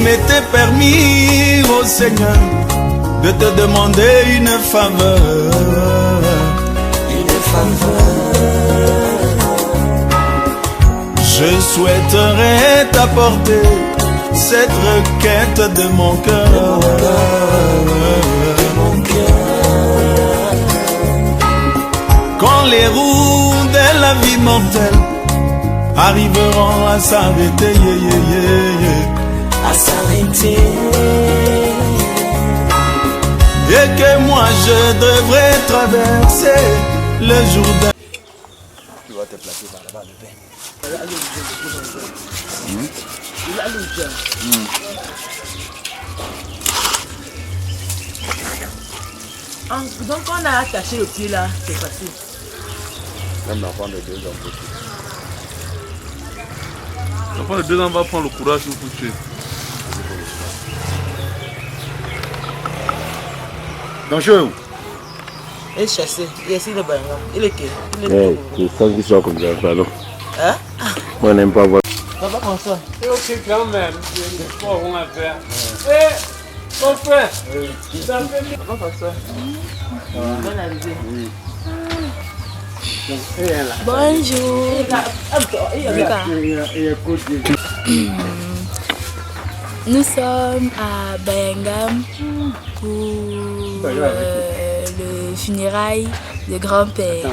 m'était permis, ô Seigneur, de te demander une faveur. Une faveur. Je souhaiterais t'apporter cette requête de mon cœur. Quand les roues de la vie mortelle arriveront à s'arrêter, à s'arrêter, et que moi je devrais traverser le Jourdain. Tu vas te placer par là-bas, le pain. Donc on a attaché le pied là, c'est facile. Même l'enfant de 2 ans peut tuer. L'enfant de 2 ans va prendre le courage pour tuer. Bonjour. Il est chassé, il est ici le bain. Il est qui? C'est ça qui soit comme ça, pardon. Hein? Moi, je n'aime pas voir. Papa François. C'est aussi quand même, c'est pas bon à faire. Eh, mon frère, ça fait Papa François. Bonne arrivée. Bonjour. Nous sommes à Bayangam pour le funérail de grand-père.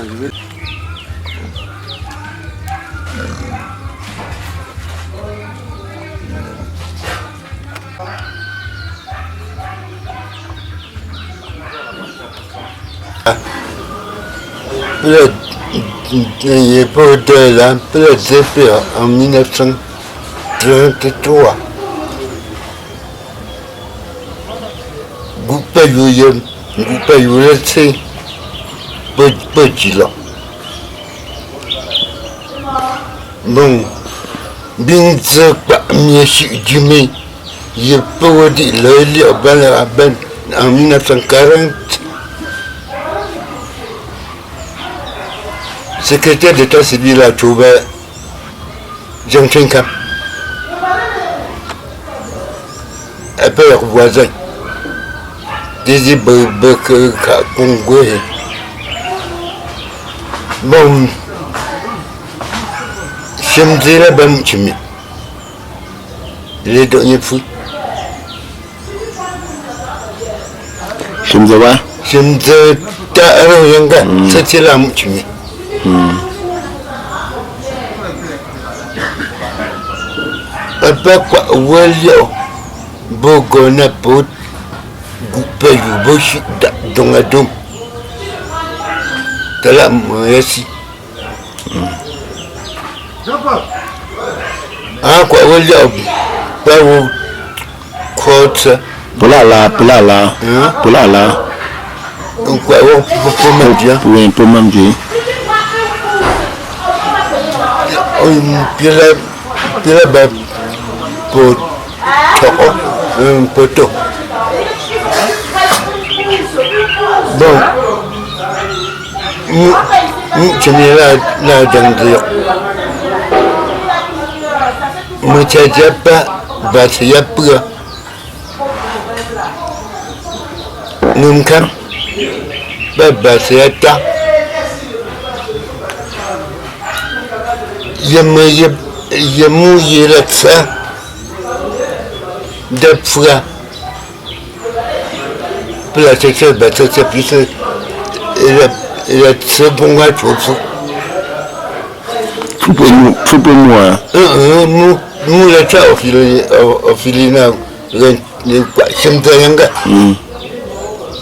Il est pas de là, peut-être en 1933. Goupayou, c'est petit là. Bon, bien sûr, du mai, il peut dire le en 1940. Secrétaire d'État civil a trouvé Jean Chenka. Un père voisin. Des Congo. Bon, je me dis là-bas, les derniers fous. Je me dis, ouais. Je me dis, c'était là, Papa quoi Walio Bogona Pot Goupayou Boshi dans la dôme. T'as là, moi ici. Ah quoi Walio Pas où Côte. Pour là. Donc quoi pour me dire. Oui, pour me dire. Puis là, pour un poteau. Bon, je me là dans le mais tu n'as pas battu à peu. Nous ne sommes pas battu à ta. Il mouillé le sang de froid. Pour la section de cette puisse il a ce bon à tout. Tout pour moi. Nous le chat au filina, le Chimtayanga.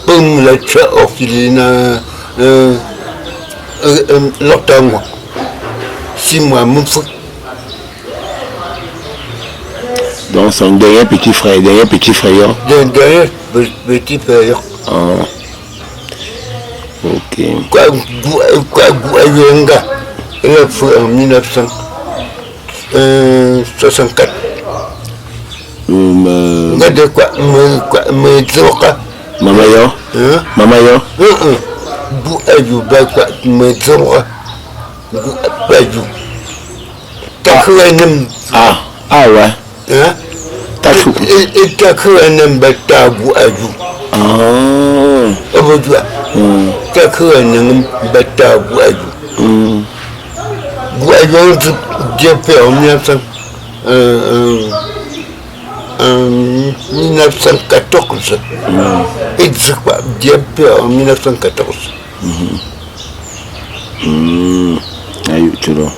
Pour le chat au filina, l'octobre. 6 mois, mon fou. Donc, son dernier petit frère. Dernier petit frère. Oh. Ok. Quoi, il a fait en 1964. De quoi, me zoka. Maman yo. Me zoka. Ah ouais. hein? Ta Et tu as cru un embêtable à vous. Ah. Aujourd'hui, tu as cru un embêtable à vous. Voyons, Dieu fait en 1914. Et c'est quoi Dieu fait en 1914. Aïe, tu vois.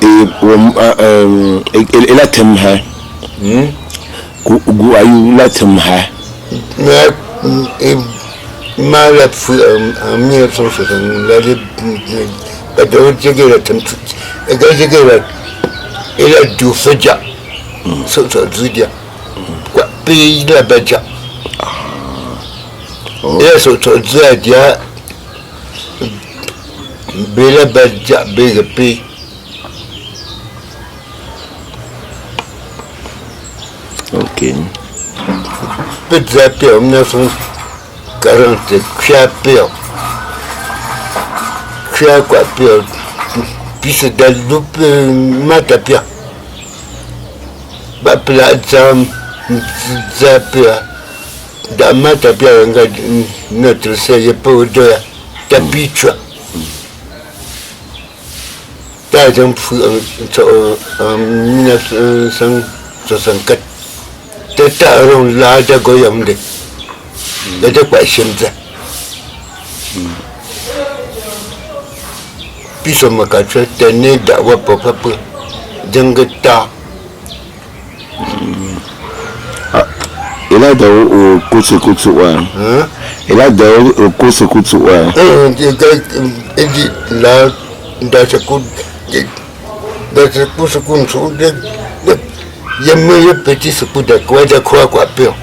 Et la thème, où aïe, la thème, mais mal en 1960, il a du fait déjà. Quoi, pays la badja. Il a sauté déjà. Bela badja, bela pays. Ok. Peut-être en 1940, Kia quoi, puis c'est dans le loup matapia. Bapla Zam Zapia. Dans matapia, notre série pour deux tapicha. T'as en 1964. T'as un là de Goyamde. C'était quoi, Shemza? Puis on m'a caché, t'es né d'avoir papa pour Djangata. Et là, au Kotsukutsua. Et là, au Kotsukutsua. Et dit là, dans ce coup, il y a meilleur petit secours de quoi peur.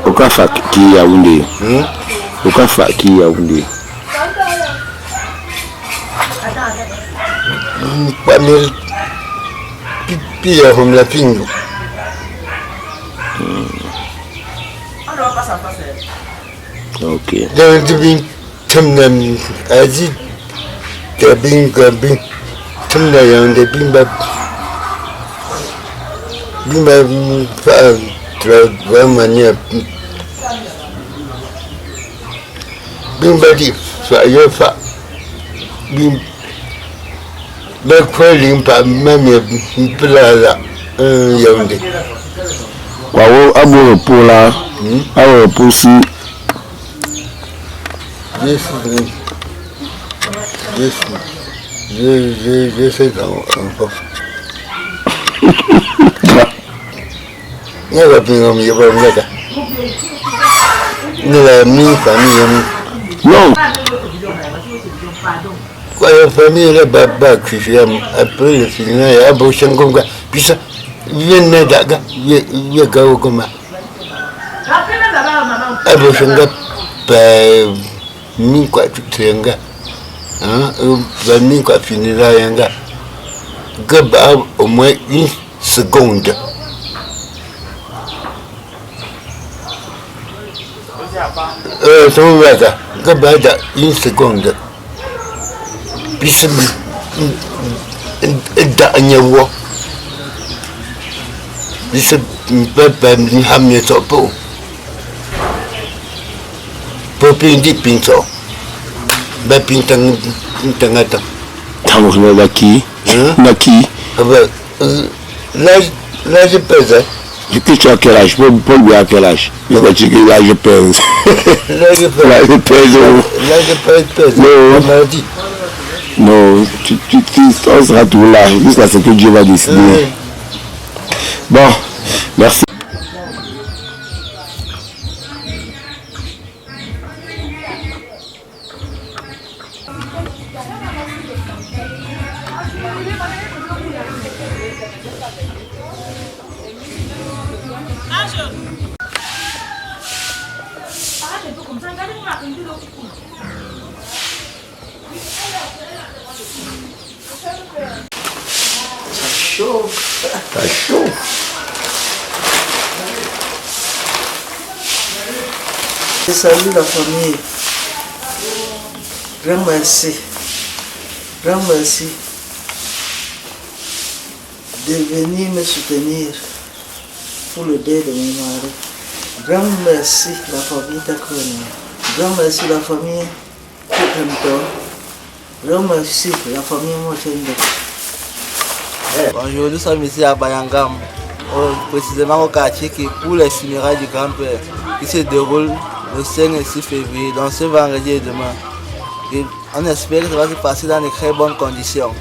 Au Kafa qui a oundé. Au Kafa qui a oundé. Pas mal. Puis on l'a fini. Ok. Dans le bin, Tamnam, Azi, Tabin, Gabin, Tamnayan, the Bimba, Travamania, Bimbadi, Fayofa, Bim, Backfalling, Mamma, Plala, Yonde. Waouh, abou pour là, abou pour si. Je sais encore. Il y a pas de il y a pas de il y a une famille. Non. Quoi, la famille, la baba, qui j'aime, après le film, il y a beau changonga, puis ça, vient d'aga, il y a gao comme ça. Abo changa, ni quoi tu tenga, ni quoi finira yanga. Gaba au moins une seconde. Son raga, gaba da une seconde. Puis c'est d'agneau. Puis c'est pas ni hamne topo. Popindi pinto. Ba pintang tangata. Tamo naki. Naki. Là je pèse. Depuis tu as quel âge? Pour lui à quel âge? Je vais dire que là je pèse. Là je pèse. Là je pèse. Là je pèse. Non. Non, on sera tout là. Jusqu'à ce que Dieu va décider. Bon, merci. Ça chauffe. Je salue la famille. Grand merci. Grand merci. de venir me soutenir pour le deuil de mon mari. Grand merci la famille Takroni. Grand merci la famille Kukanto. Grand merci la famille Motende. Bonjour, nous sommes ici à Bayangam, précisément au quartier qui pour les funérailles du grand-père qui se déroule le 5 et 6 février, donc ce vendredi et demain. Et on espère que ça va se passer dans de très bonnes conditions.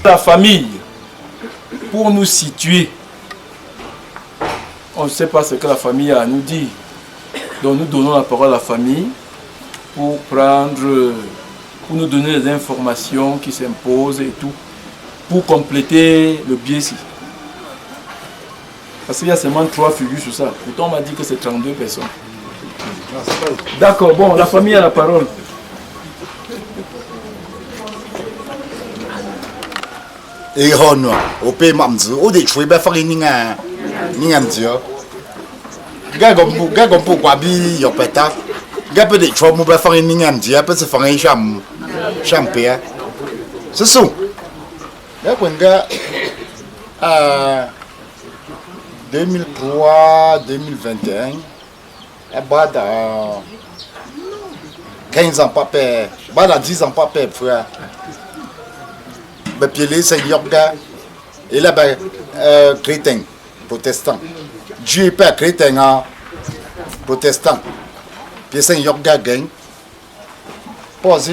La famille, pour nous situer, on ne sait pas ce que la famille a à nous dire. Donc nous donnons la parole à la famille pour nous donner les informations qui s'imposent et tout, pour compléter le biais-ci. Parce qu'il y a seulement 3 figures sur ça. Pourtant on m'a dit que c'est 32 personnes. D'accord, bon, la famille a la parole. Et on au pays mamzu, au détruit, ben faire une ningandio. Gagompo kwabi yopeta. Gape détruit, mon ben faire une ningandia, peut se faire un champé. C'est ça. Là, quand gars, 2003-2021, à bas 15 ans pas père, bas 10 ans pas père, frère. Pielé c'est Yorga et là chrétien protestant Dieu pas chrétien protestant puis c'est Yorga gagne poser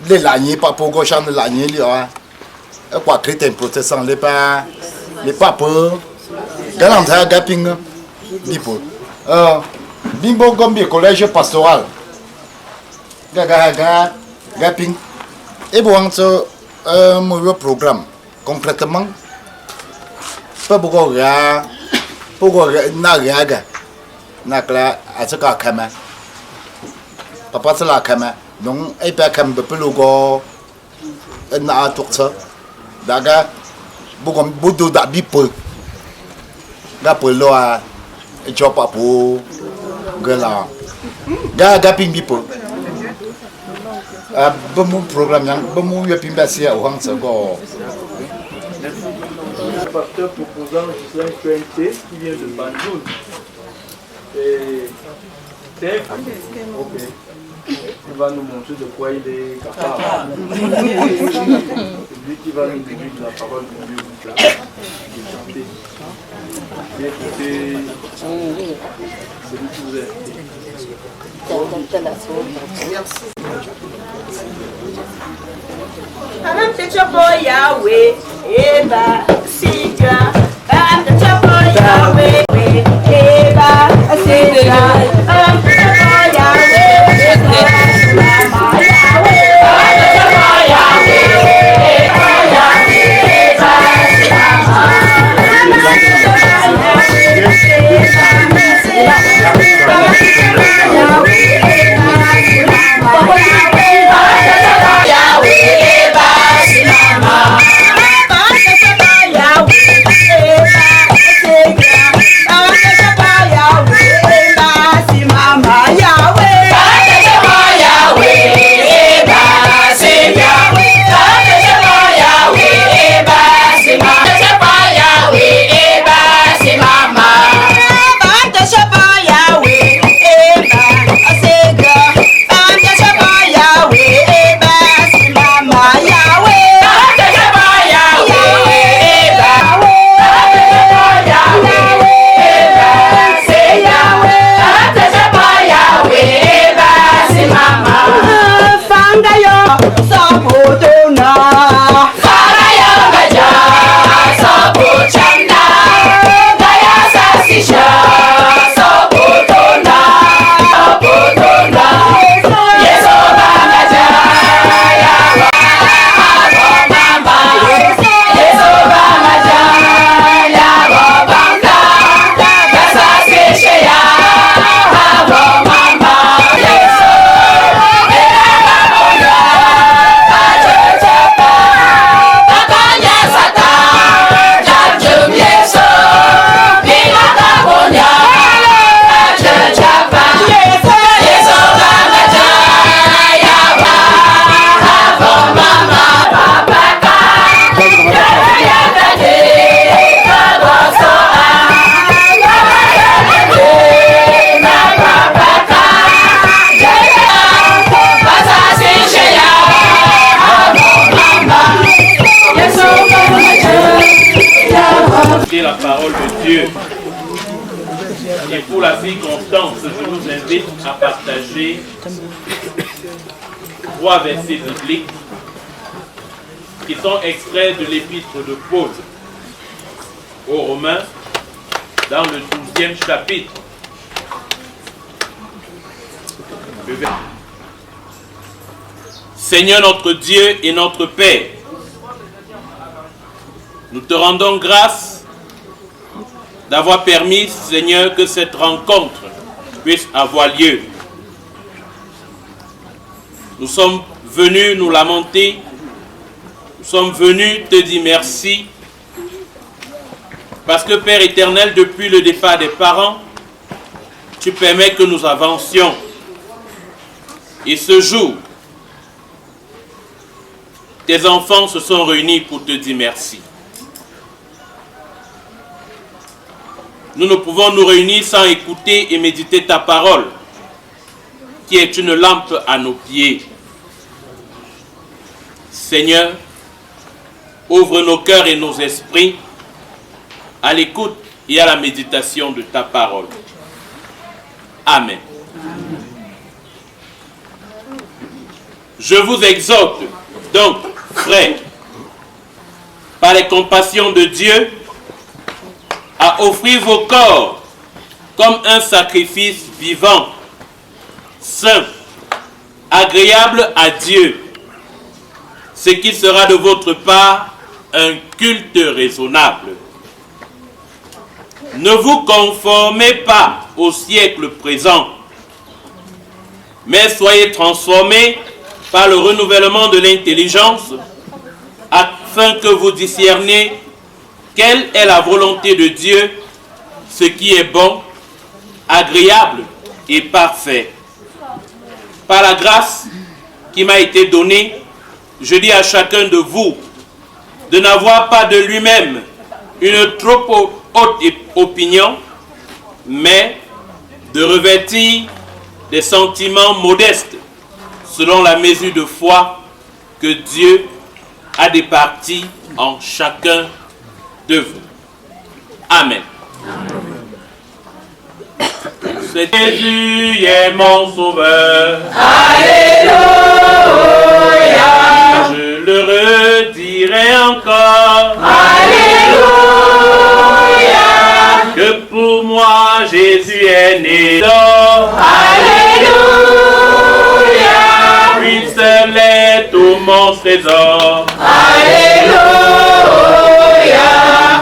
les lagniers pas pour gauche de lagnier là quoi chrétien protestant les pas peu galant à gaping bipo bimbo gombi collège pastoral gaga gaping. Et bon, un mauvais programme. Concrètement, pas beaucoup de naga, nakla, à ce cas, kama. Papa, c'est la kama. Donc, et pas comme de pelogo, un à tout ça. Daga, beaucoup d'habitants. Gapolo a, et tu as pas pour, gala. Gaping bipo. Mon programme, mon yopimbasia au Hansago. Le facteur proposant c'est un QNT qui vient de Bandoul. Et Tech, ok, il va nous montrer de quoi il est capable. C'est lui qui va nous donner la parole pour lui de chanter. Bien écoutez, c'est lui qui vous a Merci. I'm the trouble Yahweh, Eva, Sika. I'm the trouble Yahweh, Eva, Sika. I'm the trouble Yahweh, Eva, Yahweh. I'm the trouble Yahweh, Eva, Dieu. Et pour la circonstance, je vous invite à partager 3 versets bibliques qui sont extraits de l'épître de Paul aux Romains dans le 12e chapitre. Seigneur notre Dieu et notre Père, nous te rendons grâce d'avoir permis, Seigneur, que cette rencontre puisse avoir lieu. Nous sommes venus nous lamenter, nous sommes venus te dire merci, parce que Père éternel, depuis le départ des parents, tu permets que nous avancions. Et ce jour, tes enfants se sont réunis pour te dire merci. Nous ne pouvons nous réunir sans écouter et méditer ta parole, qui est une lampe à nos pieds. Seigneur, ouvre nos cœurs et nos esprits à l'écoute et à la méditation de ta parole. Amen. Je vous exhorte donc, frères, par les compassions de Dieu, à offrir vos corps comme un sacrifice vivant, saint, agréable à Dieu, ce qui sera de votre part un culte raisonnable. Ne vous conformez pas au siècle présent, mais soyez transformés par le renouvellement de l'intelligence, afin que vous discerniez quelle est la volonté de Dieu, ce qui est bon, agréable et parfait. Par la grâce qui m'a été donnée, je dis à chacun de vous de n'avoir pas de lui-même une trop haute opinion, mais de revêtir des sentiments modestes selon la mesure de foi que Dieu a départie en chacun de vous. Amen. C'est Jésus est mon sauveur. Alléluia. Je le redirai encore. Alléluia. Que pour moi Jésus est né. Alléluia. Lui seul est tout mon trésor. Alléluia.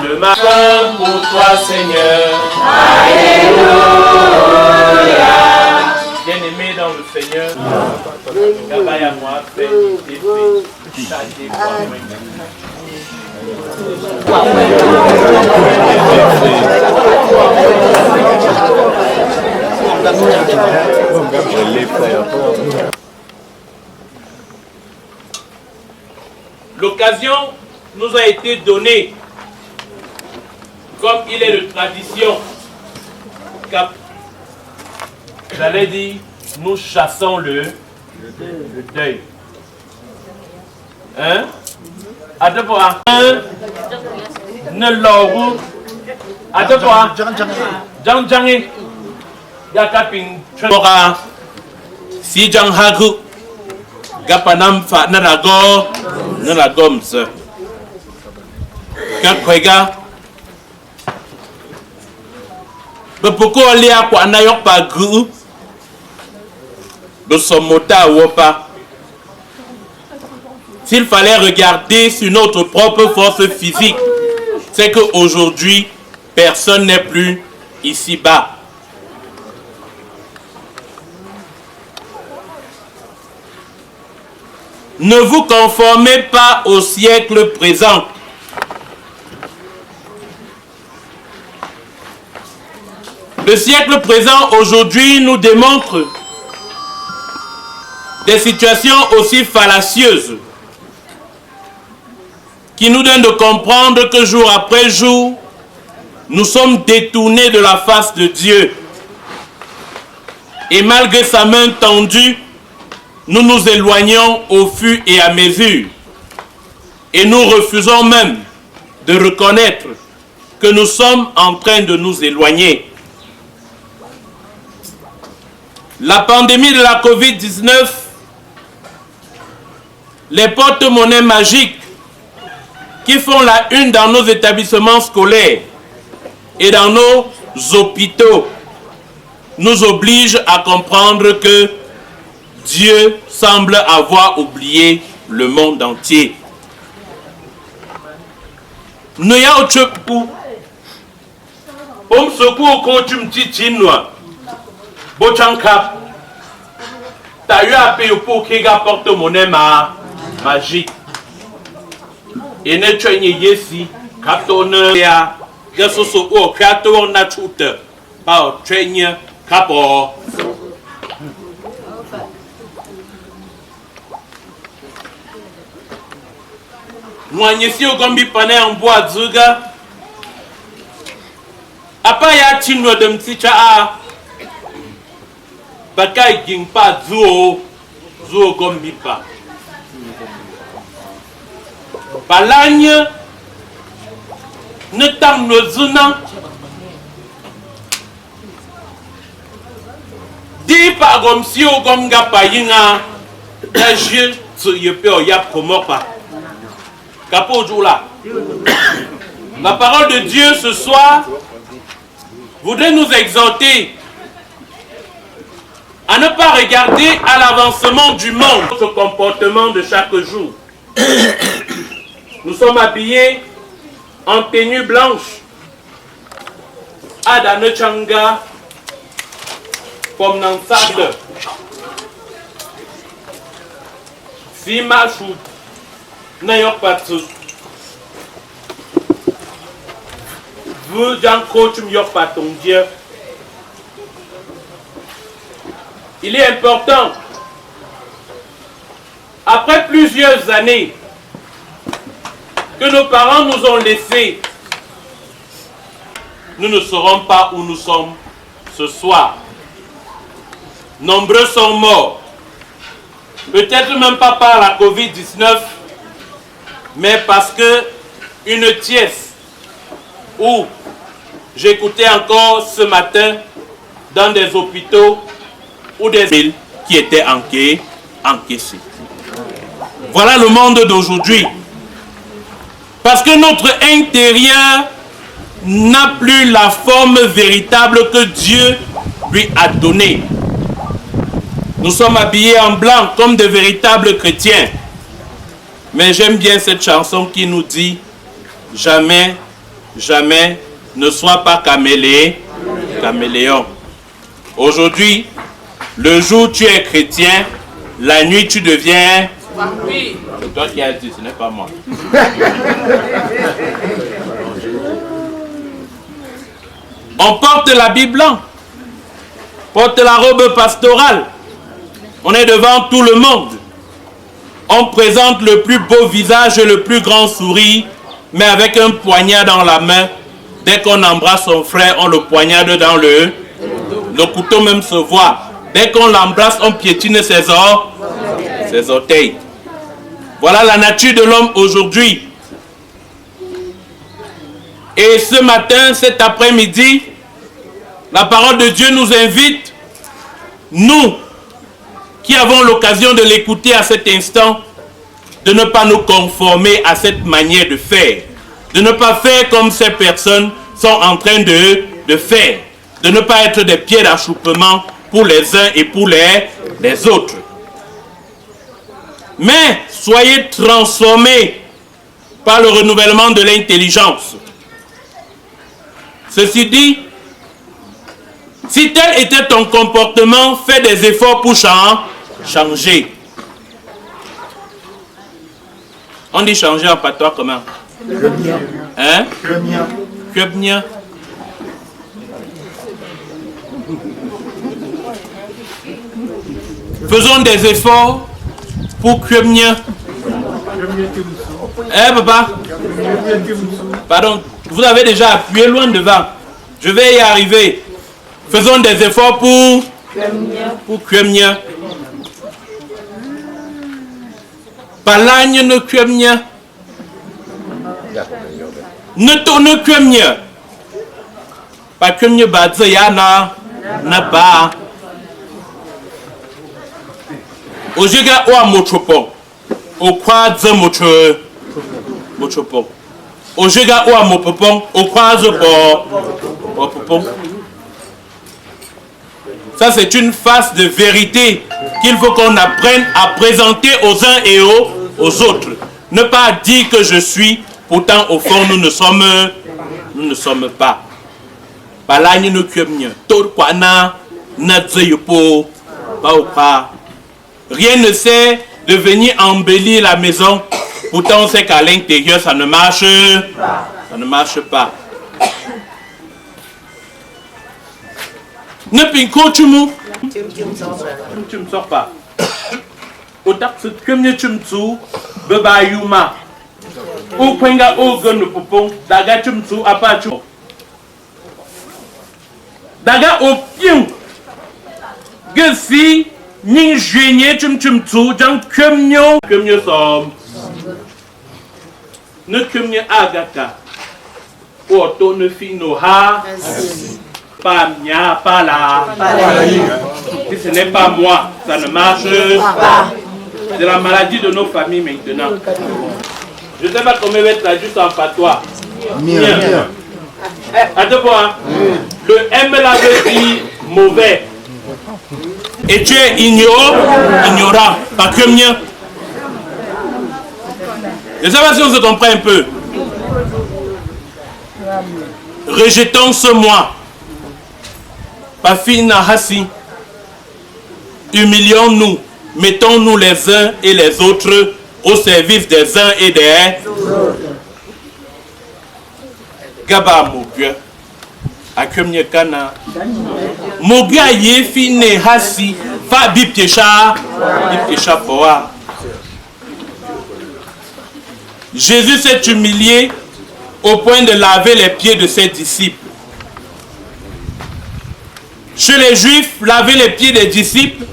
Je m'accorde pour toi, Seigneur. Alléluia. Bien-aimé dans le Seigneur, Gabaye à moi, fait l'occasion nous a été donnée, comme il est de tradition, j'allais dire, nous chassons le deuil. Hein? Attends-toi. Ne l'orou. Attends-toi. Jang-jangi. Yakaping. Chora. Si jang hagu. Gapanam fa narago. Naragoms. Gakwega. Bepoko lia kwa anayok pa gu. De son mota wopa. S'il fallait regarder sur notre propre force physique, c'est qu'aujourd'hui, personne n'est plus ici-bas. Ne vous conformez pas au siècle présent. Le siècle présent aujourd'hui nous démontre des situations aussi fallacieuses qui nous donnent de comprendre que jour après jour, nous sommes détournés de la face de Dieu. Et malgré sa main tendue, nous nous éloignons au fur et à mesure. Et nous refusons même de reconnaître que nous sommes en train de nous éloigner. La pandémie de la COVID-19, les porte-monnaies magiques qui font la une dans nos établissements scolaires et dans nos hôpitaux nous obligent à comprendre que Dieu semble avoir oublié le monde entier. Nous y a autre coup. Om secours quand tu me dis chinois. Bochankap. T'as eu à payer pour qu'il y ait porte-monnaie magique. Et ne tu n'y yesi. Katone ya. Yeso so o kato na chute. Pas traîner kapo. Mwanyesi ogombi pane en bois dzuga. Apa ya chino de mticha a. Baka gingpa zuo gombi pa. Balanye ne tam no zuna. Di pa gom si ogom ga pa yinga. Da je tu yepe o yap komopa. Capo Djoula. La parole de Dieu ce soir voudrait nous exhorter à ne pas regarder à l'avancement du monde notre comportement de chaque jour. Nous sommes habillés en tenue blanche. Adane Changa Pomnansade Sima Chou N'ayons pas tout. Vous, Jean-Claude, tu m'y pas ton Dieu. Il est important, après plusieurs années que nos parents nous ont laissés, nous ne saurons pas où nous sommes ce soir. Nombreux sont morts. Peut-être même pas par la COVID-19, mais parce que une tiesse où j'écoutais encore ce matin dans des hôpitaux ou des villes qui étaient encaissées. Voilà le monde d'aujourd'hui. Parce que notre intérieur n'a plus la forme véritable que Dieu lui a donnée. Nous sommes habillés en blanc comme de véritables chrétiens. Mais j'aime bien cette chanson qui nous dit « Jamais, jamais ne sois pas caméléon. » Aujourd'hui, le jour tu es chrétien, la nuit tu deviens... C'est toi qui as dit, ce n'est pas moi. On porte l'habit blanc, porte la robe pastorale. On est devant tout le monde. On présente le plus beau visage et le plus grand sourire, mais avec un poignard dans la main. Dès qu'on embrasse son frère, on le poignarde dans le couteau même se voit. Dès qu'on l'embrasse, on piétine ses orteils. Voilà la nature de l'homme aujourd'hui. Et ce matin, cet après-midi, la parole de Dieu nous invite, nous, qui avons l'occasion de l'écouter à cet instant, de ne pas nous conformer à cette manière de faire, de ne pas faire comme ces personnes sont en train de faire, de ne pas être des pieds d'achoppement pour les uns et pour les autres. Mais soyez transformés par le renouvellement de l'intelligence. Ceci dit, si tel était ton comportement, fais des efforts pour changer. On dit changer en patois comment? Hein? Kebnia. Faisons des efforts pour Kebnia. Hein, papa? Pardon, vous avez déjà appuyé loin devant. Je vais y arriver. Faisons des efforts pour Kebnia. Palagne ne Kebnia. Ne tourne Kebnia. Pas que mieux bazayana n'a pas. Au jiga ou à mochopon. Au quoi de mochopon. Au jiga ou à mopopon. Au quoi de popon. Ça, c'est une face de vérité qu'il faut qu'on apprenne à présenter aux uns et aux autres. Ne pas dire que je suis, pourtant au fond nous ne sommes pas. Balani no kyemnya, tor kwana na zeyopo, pas ou pas. Rien ne sert de venir embellir la maison, pourtant on sait qu'à l'intérieur ça ne marche pas. Ne pinko tu me sors pas. Autant que comme tu me sous, beba yuma. Ou penga ou gun popon, daga tu me sous à pas tu. Daga au pion. Que si ni gêné tu me sous, j'en comme mieux somme. Ne comme mieux agata. Ou ton ne fino ha. Pas mia, pas là. Si ce n'est pas moi, ça ne marche pas. C'est la maladie de nos familles maintenant. Je ne sais pas comment être traduit en patois. Mien. Attends, le M là veut dire mauvais. Et tu es ignorant, pas que mien. Je ne sais pas si on se comprend un peu. Rejetons ce moi. Pafina Hassi, humilions-nous, mettons-nous les uns et les autres au service des uns et des autres. Gaba Mogia, Akumye Kana, Mogia Yefine Hassi, Fa Biptesha Poa. Jésus s'est humilié au point de laver les pieds de ses disciples. Chez les Juifs, laver les pieds des disciples,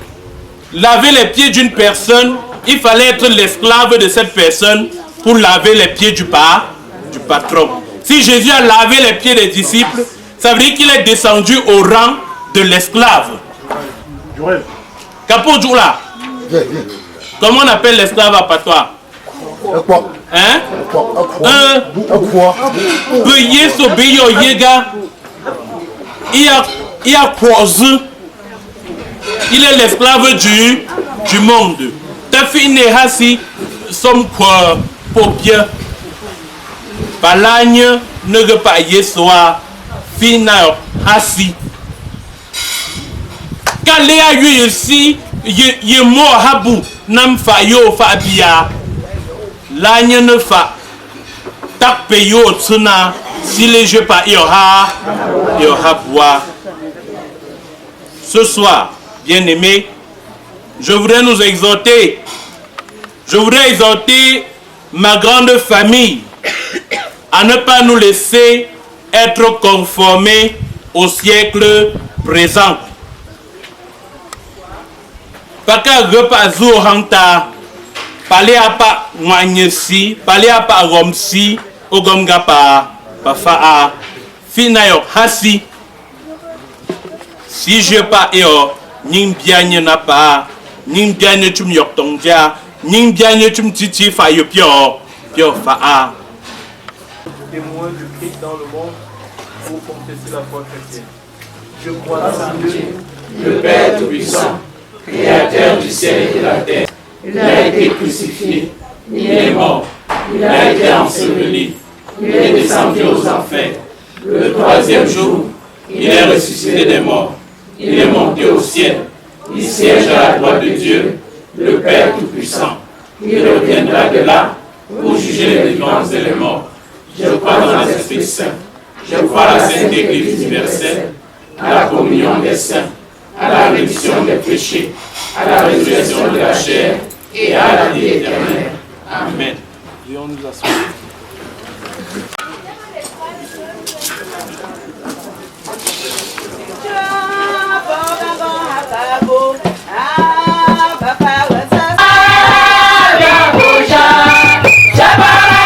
laver les pieds d'une personne, il fallait être l'esclave de cette personne pour laver les pieds du patron. Si Jésus a lavé les pieds des disciples, ça veut dire qu'il est descendu au rang de l'esclave. Capo Djoula. Comment on appelle l'esclave à patois? Hein? Veuillez s'obéir au Yega. Il est l'esclave du monde. Tafine Hassi, somme quoi pour bien. Palagne ne veut pas yessoa, fina Hassi. Kaléa yu ici, ye mo habu, nam fa yo fa bia. L'agne ne fa. Tak peyo tsuna, si les jeux pas yoha bois. Ce soir, bien-aimés, je voudrais nous exhorter. Je voudrais exhorter ma grande famille à ne pas nous laisser être conformés au siècle présent. Paka repa zo hanta, parler à pas moignesi, parler à pas romsi, ogomga pa faa, finayo hasi. Si je pas eo, ning bianye na pa, ning bianye tum yok tongja, ning bianye tum titi fa yo pio faa. Témoin du Christ dans le monde, pour confesser la foi chrétienne. Je crois en Dieu, le Père Tout-Puissant, Créateur du ciel et de la terre. Il a été crucifié, il est mort, il a été enseveli, il est descendu aux enfers. Le troisième jour, il est ressuscité des morts. Il est monté au ciel. Il siège à la droite de Dieu, le Père Tout-Puissant. Il reviendra de là pour juger les vivants et les morts. Je crois dans l'Esprit Saint. Je crois à la Sainte Église universelle, à la communion des saints, à la rémission des péchés, à la résurrection de la chair et à la vie éternelle. Amen. Dieu nous associe. Jabara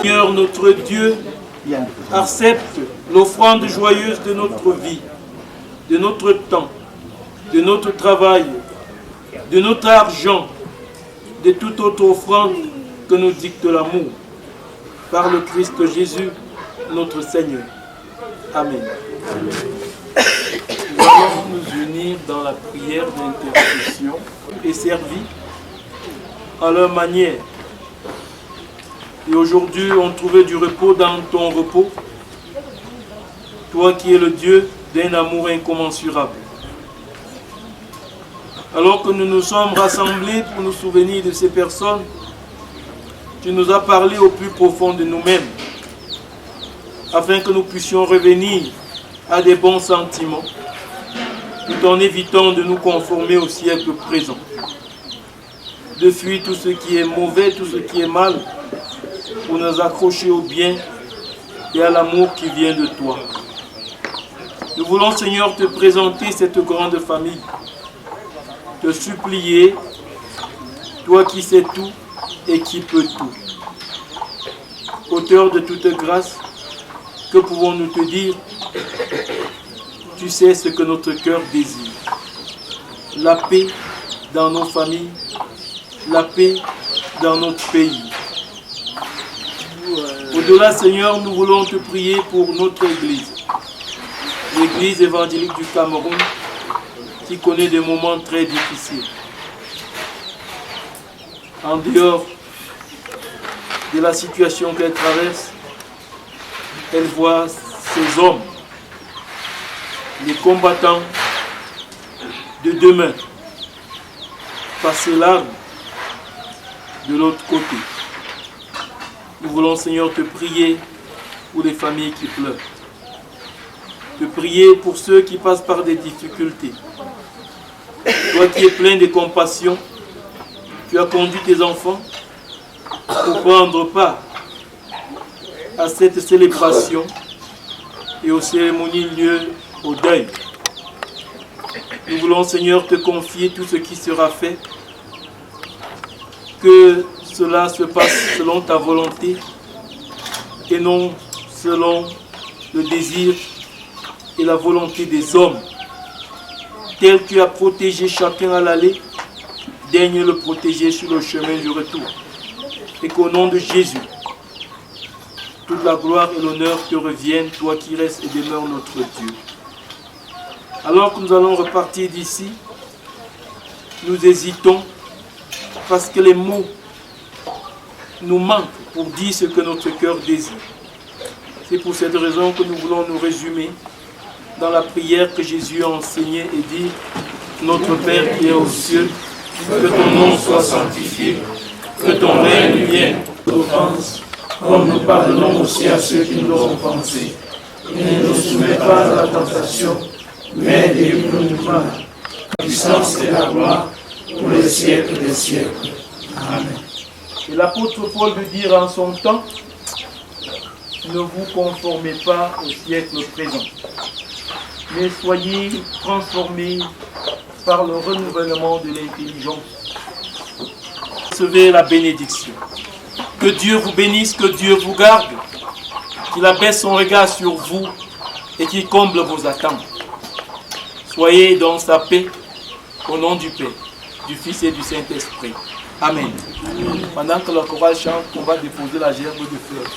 Seigneur notre Dieu, accepte l'offrande joyeuse de notre vie, de notre temps, de notre travail, de notre argent, de toute autre offrande que nous dicte l'amour. Par le Christ Jésus, notre Seigneur. Amen. Nous allons nous unir dans la prière d'intercession et servir à leur manière. Et aujourd'hui, on trouvait du repos dans ton repos, toi qui es le Dieu d'un amour incommensurable. Alors que nous nous sommes rassemblés pour nous souvenir de ces personnes, tu nous as parlé au plus profond de nous-mêmes, afin que nous puissions revenir à des bons sentiments, tout en évitant de nous conformer au siècle présent, de fuir tout ce qui est mauvais, tout ce qui est mal, pour nous accrocher au bien et à l'amour qui vient de toi. Nous voulons, Seigneur, te présenter cette grande famille, te supplier, toi qui sais tout et qui peut tout. Auteur de toute grâce, que pouvons-nous te dire? Tu sais ce que notre cœur désire. La paix dans nos familles, la paix dans notre pays. Au-delà, Seigneur, nous voulons te prier pour notre Église, l'Église évangélique du Cameroun, qui connaît des moments très difficiles. En dehors de la situation qu'elle traverse, elle voit ces hommes, les combattants de demain, passer l'arme de l'autre côté. Nous voulons, Seigneur, te prier pour les familles qui pleurent, te prier pour ceux qui passent par des difficultés. Toi qui es plein de compassion, tu as conduit tes enfants pour prendre part à cette célébration et aux cérémonies liées au deuil. Nous voulons, Seigneur, te confier tout ce qui sera fait, que cela se passe selon ta volonté et non selon le désir et la volonté des hommes. Tel que tu as protégé chacun à l'aller, daigne le protéger sur le chemin du retour. Et qu'au nom de Jésus, toute la gloire et l'honneur te reviennent, toi qui restes et demeures notre Dieu. Alors que nous allons repartir d'ici, nous hésitons parce que les mots nous manquent pour dire ce que notre cœur désire. C'est pour cette raison que nous voulons nous résumer dans la prière que Jésus a enseignée et dit: Notre Père qui est aux cieux, que ton nom soit sanctifié, que ton règne vienne, t'offense, comme nous pardonnons aussi à ceux qui nous ont offensés. Et ne nous soumets pas à la tentation, mais délivre-nous du mal. La puissance et la gloire pour les siècles des siècles. Amen. Et l'apôtre Paul veut dire en son temps: ne vous conformez pas au siècle présent, mais soyez transformés par le renouvellement de l'intelligence. Recevez la bénédiction. Que Dieu vous bénisse, que Dieu vous garde, qu'il abaisse son regard sur vous et qu'il comble vos attentes. Soyez dans sa paix, au nom du Père, du Fils et du Saint-Esprit. Amen. Pendant que le choral chante, on va déposer la gerbe de fleurs.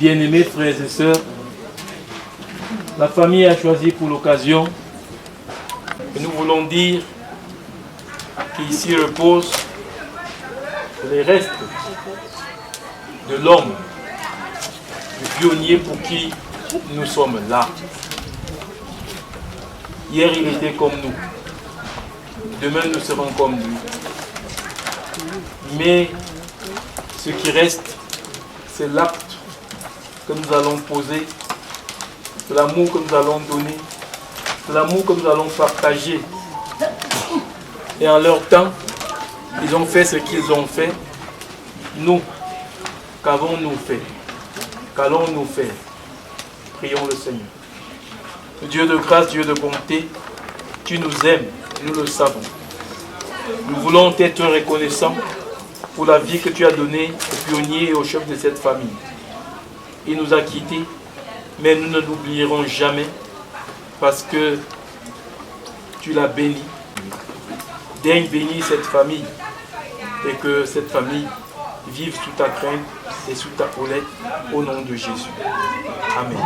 Bien-aimés frères et sœurs, la famille a choisi pour l'occasion, et nous voulons dire qu'ici reposent les restes de l'homme, du pionnier pour qui nous sommes là. Hier, il était comme nous. Demain, nous serons comme lui. Mais ce qui reste, c'est l'acte que nous allons poser, c'est l'amour que nous allons donner, c'est l'amour que nous allons partager. Et en leur temps, ils ont fait ce qu'ils ont fait. Nous, qu'avons-nous fait? Qu'allons-nous faire? Prions le Seigneur. Dieu de grâce, Dieu de bonté, tu nous aimes, nous le savons. Nous voulons être reconnaissants pour la vie que tu as donnée au pionnier et au chef de cette famille. Il nous a quittés, mais nous ne l'oublierons jamais parce que tu l'as béni. Daigne bénir cette famille et que cette famille vive sous ta crainte et sous ta houlette au nom de Jésus. Amen.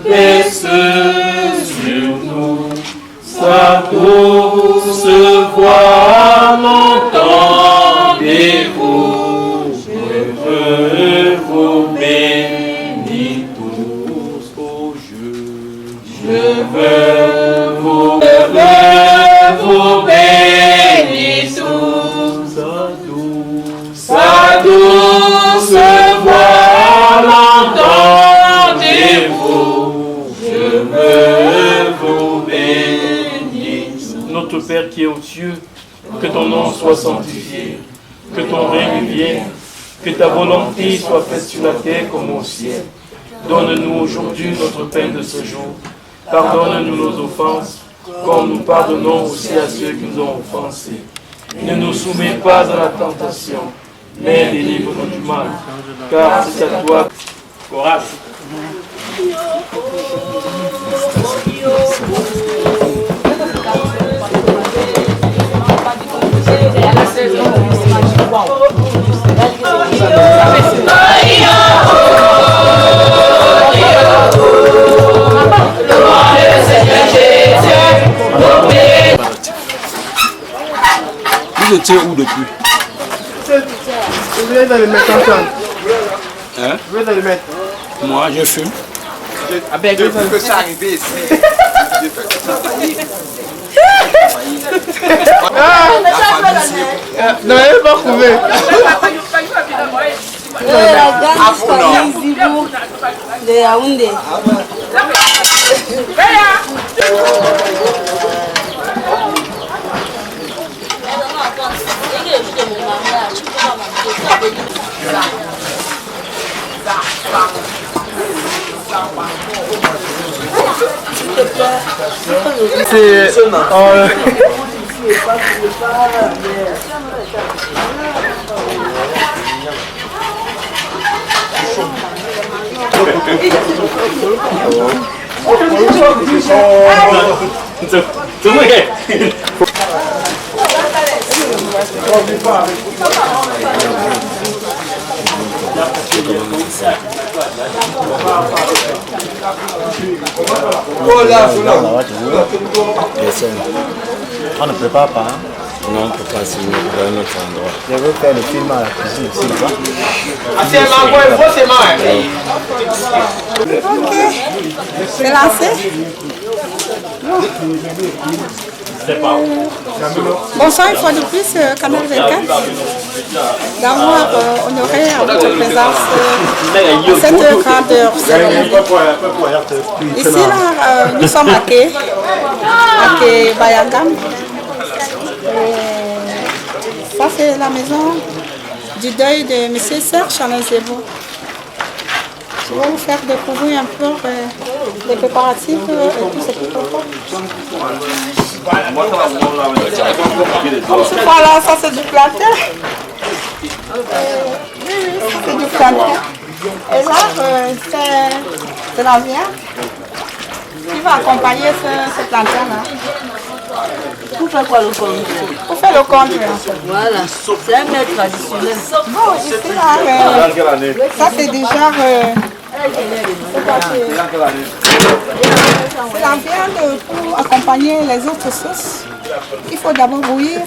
Baisse sur nous, sa douce voix m'entendez-vous, je vous bénis tous, oh je veux vous bénir tous, sa douce voix m'entendez-vous, je veux vous bénir. Notre Père qui est aux cieux, que ton nom soit sanctifié, que ton règne vienne, que ta volonté soit faite sur la terre comme au ciel. Donne-nous aujourd'hui notre pain de ce jour. Pardonne-nous nos offenses, comme nous pardonnons aussi à ceux qui nous ont offensés. Ne nous soumets pas à la tentation, mais délivre-nous du mal, car c'est à toi. Courage. Vous étiez où depuis? Je vais dans le mettre ensemble. Hein? Je vais dans le mettre. Moi, je fume. Avec le que ça arrive ici. Non, elle va trouver. La gamme Zibou de Yaoundé. C'est On ne prépare pas, hein? Non, on ne peut pas signer pour un autre endroit. Je veux faire le film à la cuisine ici, là. Ok, c'est lancé. Bonsoir une fois de plus, Canal 24, d'avoir honoré à votre présence cette grande cérémonie. Ici, là, nous sommes à Ké Bayangam. Ça, c'est la maison du deuil de M. Serge Chanel-Zebo. Je vais vous faire découvrir un peu les préparatifs et tout ce qu'il faut faire. Voilà, ça c'est du plantain. Oui, c'est du plantain. Et là, c'est la viande qui va accompagner ce plantain-là. Pour faire quoi le conduit? Pour faire le conduit en fait. Voilà, c'est un mets traditionnel. Bon, ici là, ça c'est déjà... c'est la viande pour accompagner les autres sauces. Il faut d'abord bouillir.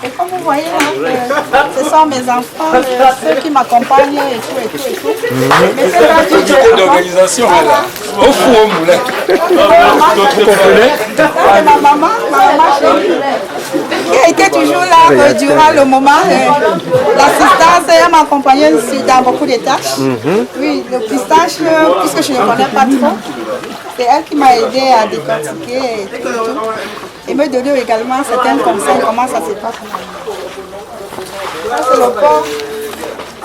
Et comme vous vous voyez, hein, ce sont mes enfants, ceux qui m'accompagnent et tout. Mais c'est pas du tout d'organisation là. Au fou au moulin. C'est ma maman chérie, qui a été toujours là durant le moment. L'assistance, elle m'accompagnait aussi dans beaucoup de tâches. Oui, le pistache, puisque je ne connais pas trop, c'est elle qui m'a aidé à décortiquer et tout. Et me donner également certains conseils, comment ça se passe. Ça c'est le porc.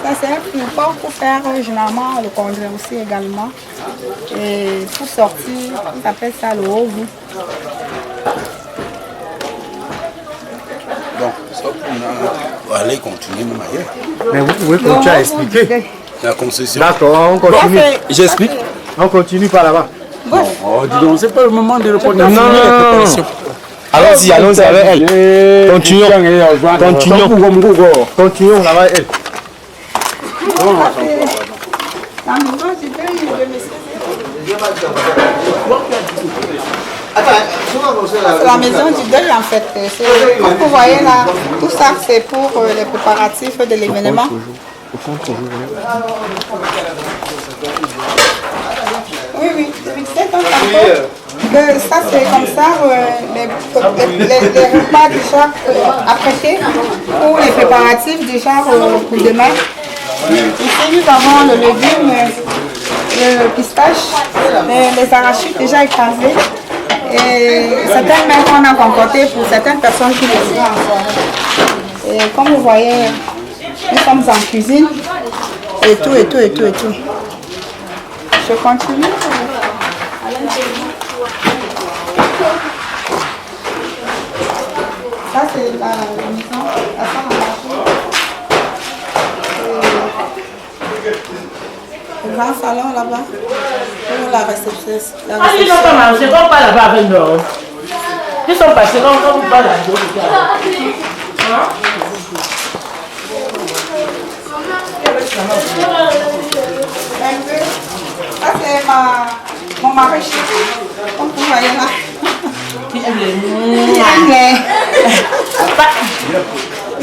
Ça c'est le porc pour faire généralement le congrès aussi également. Et pour sortir, on appelle ça le haut goût. Bon, ça on va aller continuer même ailleurs. Mais vous pouvez continuer à expliquer. La concession. D'accord, on continue. J'explique. On continue par là-bas. Oh, dis donc, c'est pas le moment de reporter. Non. Allons-y avec elle. Continuons là-bas elle. C'est la maison du deuil en fait. Comme vous voyez là, tout ça c'est pour les préparatifs de l'événement. Oui, c'est un peu. Ça c'est comme ça, les repas déjà apprêtés pour les préparatifs déjà pour demain. Ici nous avons le légume, le pistache, les arachides déjà écrasés. Et certaines mains qu'on a concoctées pour certaines personnes qui les ont encore. Et comme vous voyez, nous sommes en cuisine et tout. Je continue. Ça c'est la maison, la salle à manger. Le grand salon là-bas pour la réception. Ils n'ont pas mangé, on parle là-bas avec nous. Ils sont passés quand vous parlez à nous. Ça c'est mon mari chéri, comme vous voyez là. Qui aime les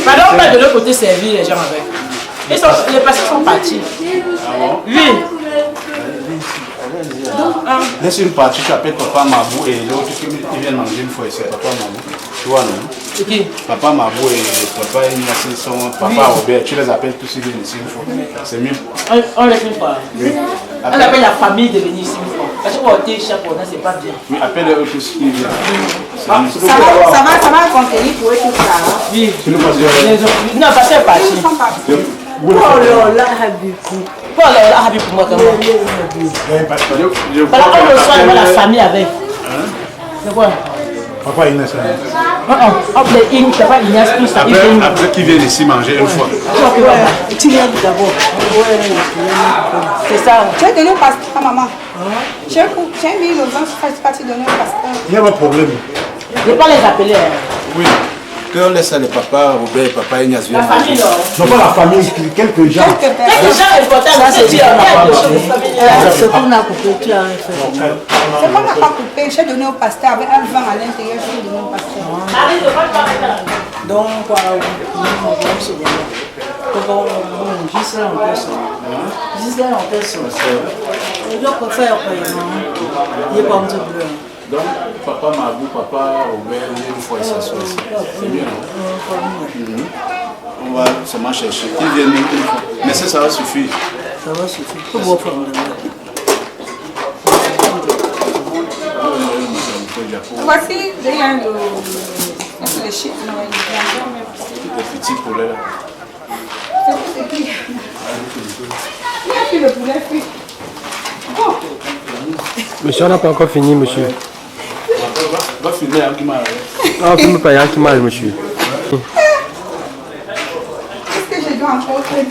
Pardon, on va de l'autre côté servir les gens avec. Les personnes sont partis. Oui. Laisse une partie, tu appelles papa Mabou et l'autre qui vient manger une fois ici, papa Mabou. Tu vois, non? C'est qui? Papa Mabou et papa Ignacy sont papa Robert. Tu les appelles tous ils viennent ici une fois. C'est mieux. On les fait pas. On appelle la famille de venir ici une fois. Parce qu'on va chaque fois, c'est pas bien. Oui, appelle eux tous qui viennent. Ça va contenir pour eux tout ça. Oui. Non, parce que c'est parti. Oh là, Habibou. Oh là, Habibou, moi comment? Voilà, on reçoit la famille avec. C'est quoi? Papa Ignacy. Papa Ignacy, après qu'ils viennent ici manger une fois. Tu viens d'abord. C'est ça. Tu as donné au pasteur à maman. J'ai mis le vin, je suis parti donner au pasteur. Il n'y a pas de problème. Je ne vais pas les appeler. Oui. Qu'on laisse les papas Robert et papa Ignacy. La famille, non, pas la famille, quelques gens. Quelques gens importants. Ça, c'est dire. C'est qu'on a coupé, tu as fait. C'est qu'on n'a pas coupé, j'ai donné au pasteur avec un vin à l'intérieur, j'ai donné au pasteur. Donc, voilà, Gisèle en personne. Gisèle en personne. Je préfère il est pas un peu bleu. Donc, papa Mabou, papa Robert, une fois ils s'assoient ici. C'est mieux, non? On va seulement chercher. Ils viennent une fois. Mais ça va suffire. Ça va suffire. Pour vous faire Voici déjà le chiffre. Les petits poulets là. C'est qui? Qui a fait le poulet frit? Oh. Monsieur, on n'a pas encore fini, monsieur. Va filmer un qui m'a. Ah, filme pas un qui m'a, monsieur. Qu'est-ce que je dois encore faire?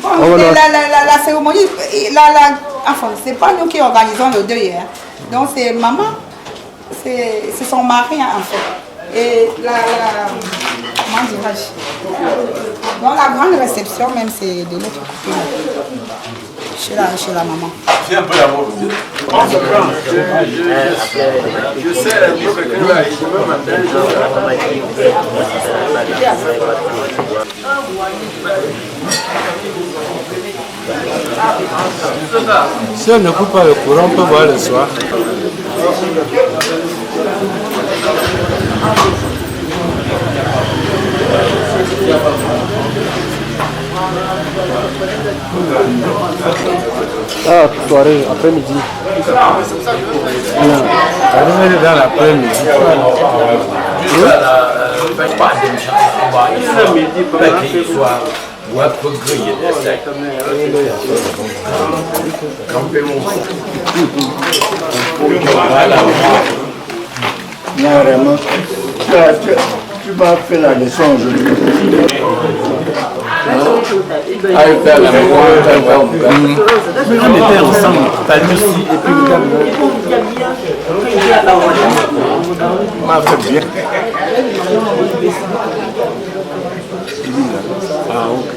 Bon, la cérémonie, enfin, c'est pas nous qui organisons le deuil. Hein. Donc, c'est maman, c'est son mari, hein, en fait. Et comment dirais-je? Donc, la grande réception, même, c'est de l'autre côté. Chez la maman. Viens un peu d'abord. Je sais, que là, demain matin, Si on ne coupe pas le courant, on peut voir le soir. Ah, soirée, après-midi. On dans l'après-midi. Non, vraiment. Tu m'as fait la leçon aujourd'hui. On était ensemble, t'as Lucie et puis le gars. M'a fait bien. Ah, ok.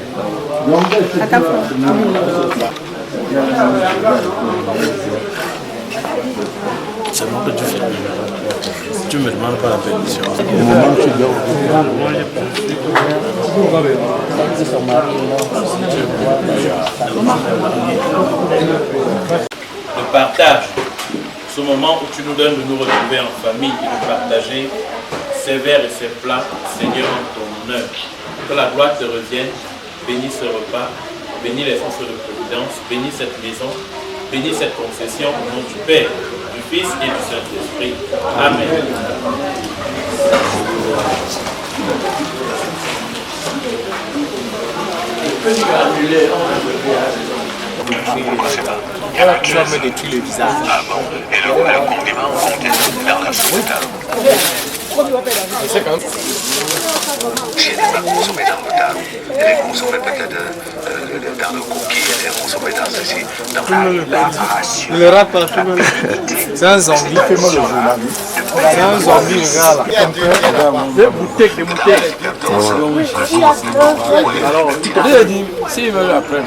Seulement que tu fais. Tu me demandes pas la permission. Au moment où tu dors. Le partage, ce moment où tu nous donnes de nous retrouver en famille et de partager ces verres et ces plats, Seigneur, en ton honneur. Que la gloire te revienne, bénis ce repas, bénis les forces de providence, bénis cette maison, bénis cette concession au nom du Père, du Fils et du Saint-Esprit. Amen. Tu vas me détruire le visage. Ah bon. Et le condiment conteste dans la soupe. C'est quand J'ai des consommés dans le tas. Les consommés peut-être dans le cookie, les consommés dans ceci, dans la ration. Le rat pas fait mal. C'est un zombie. Fais-moi le journaliste. C'est un zombie, regarde là. Des bouteilles, des bouteilles. Alors, tu te dis, s'ils veulent après.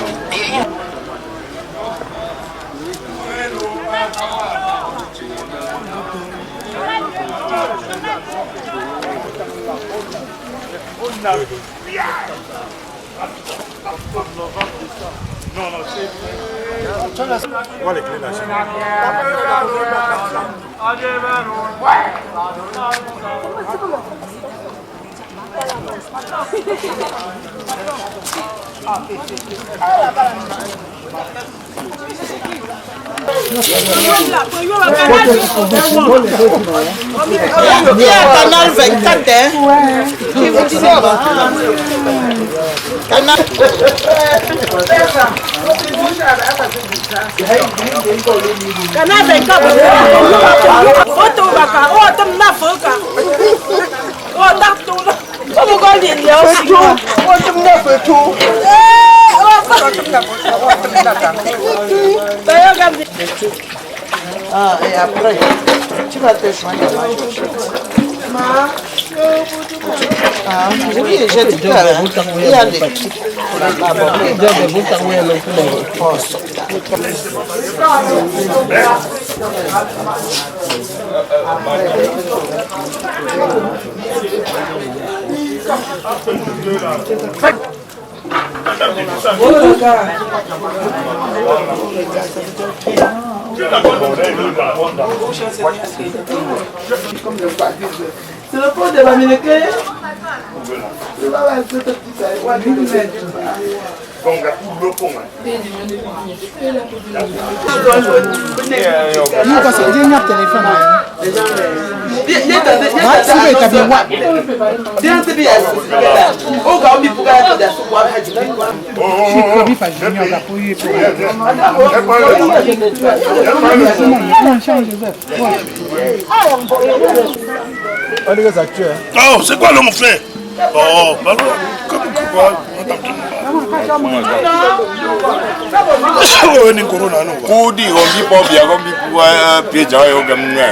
Non, non, c'est... On va les clés là. Canal 24, hein? Canal. Canal 24. Photo baka. Oh, tam na foka. Oh, tak tu. Kamu kau dia aussi. Oh, tam na foto. Ah, et après, tu vas te soigner. Ah, j'ai dit que il y a des petits. C'est le pot de l'Américain. Oh, c'est quoi l'homme fait? Oh, bah comme quoi? Kudi on dit pas bien comme il pouvait piéger au gamin.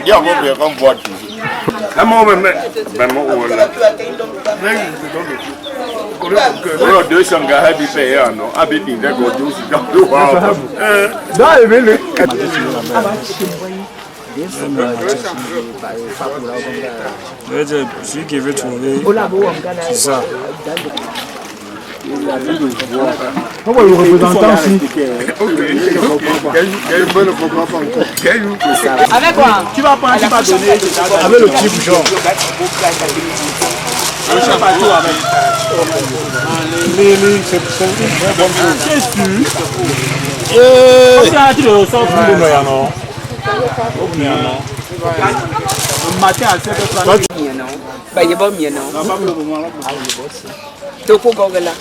Il y a pas bien comme voiture. Celui qui veut trouver, c'est ça. Pourquoi le représentant aussi? Avec quoi? Tu vas prendre, tu vas donner avec le petit bouchon. C'est une très bonne chose. Tu le ressens plus de noyau, non? Le matin à 7h30. Bah, il y a bon mien, non? Toko Gogala.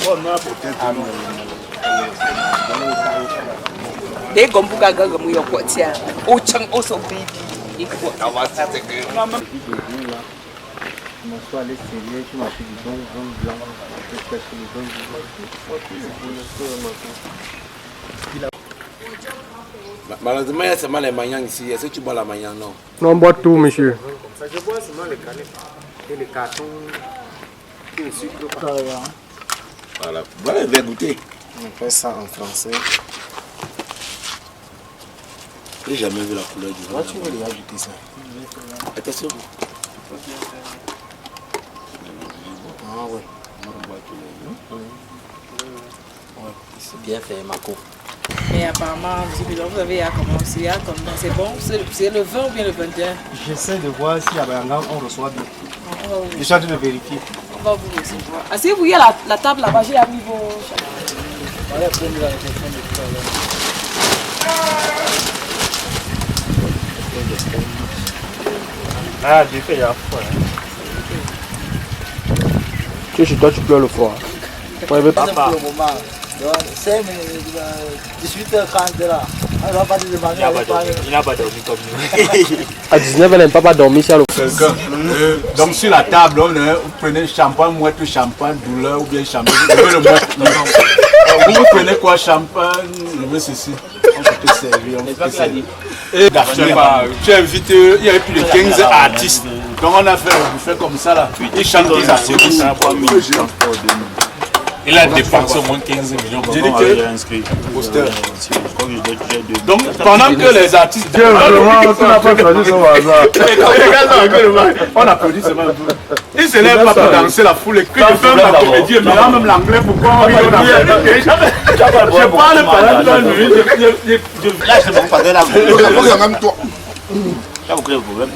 They go Buga Gagamu, your what's here. Oh, Chang also baby. Malheureusement, il y a seulement les maniants ici. Est-ce que tu bois la maniang, non? Non, on boit tout, monsieur. Je bois seulement les canettes et les cartons et le sucre. Voilà, voilà, je vais goûter. On fait ça en français. J'ai jamais vu la couleur du vin. Tu veux les ajouter ça? Attention. Ah ouais. C'est bien fait, Marco. Mais apparemment, vous avez à commencer à commencer. C'est bon? C'est le 20 ou bien le 21? J'essaie de voir si à Bayanga on reçoit bien. Je suis en train de vérifier. On va vous recevoir. Ah, si vous voyez la table là-bas, j'ai mis vos... Ah, j'ai fait il y a froid. Tu es chez toi, tu pleures le froid. Papa. 5 minutes, 18h30 là. On va pas te demander. Il n'a pas dormi comme nous. À 19h, elle n'aime pas dormir sur le quelqu'un. Donc sur la table, vous prenez champagne, mouette, champagne, douleur ou bien champagne. Vous prenez quoi? Champagne, je veux ceci. On peut te servir. Tu as invité, il y avait plus de 15 artistes. Donc on a fait un buffet comme ça là. Ils chantent des artistes. Il a dépensé au moins 15 millions quand on avait inscrit. Donc pendant que les artistes... On applaudit seulement un peu. Ils se lèvent pas pour danser la foule. Que je fais ma comédie, mais là même l'anglais, pourquoi on applaudit? Je parle pendant 2 minutes. Là, je ne peux pas de la foule. Là, vous créez un problème.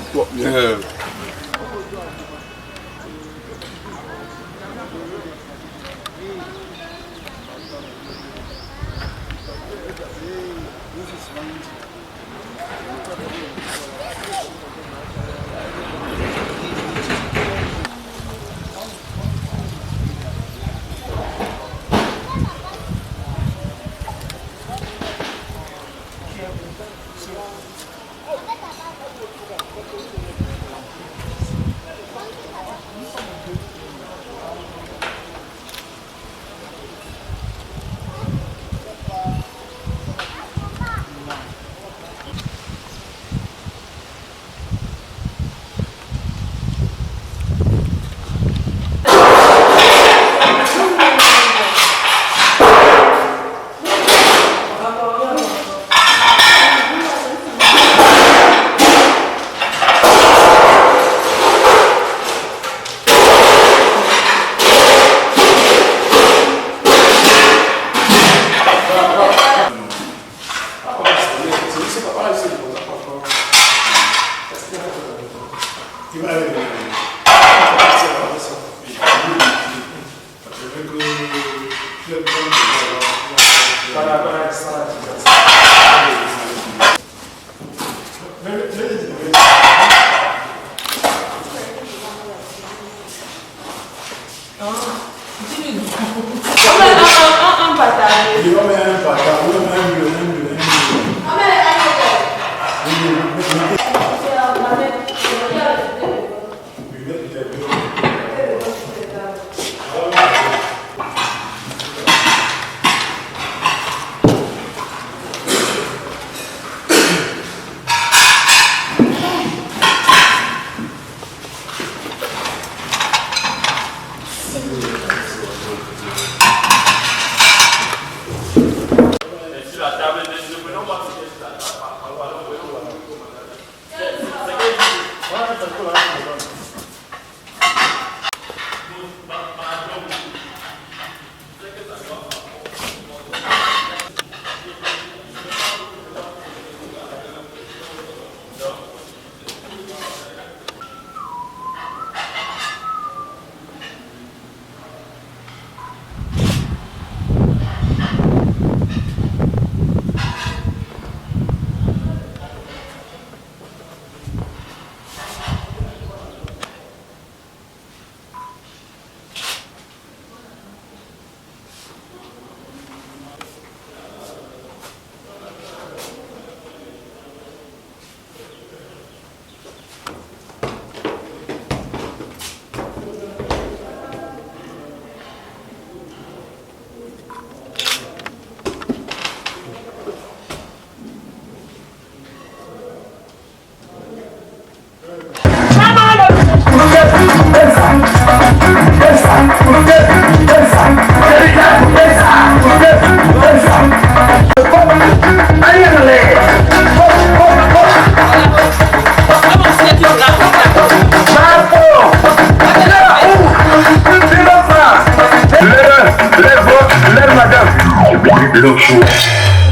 Je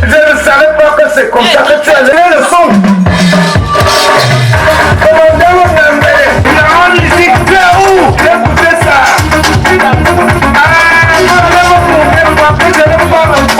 ne savais pas que c'est comme ça que tu as levé le son. Commandant Nambé, il a rendu ici, tu es où? Écoutez ça. Ah, non, ne pas me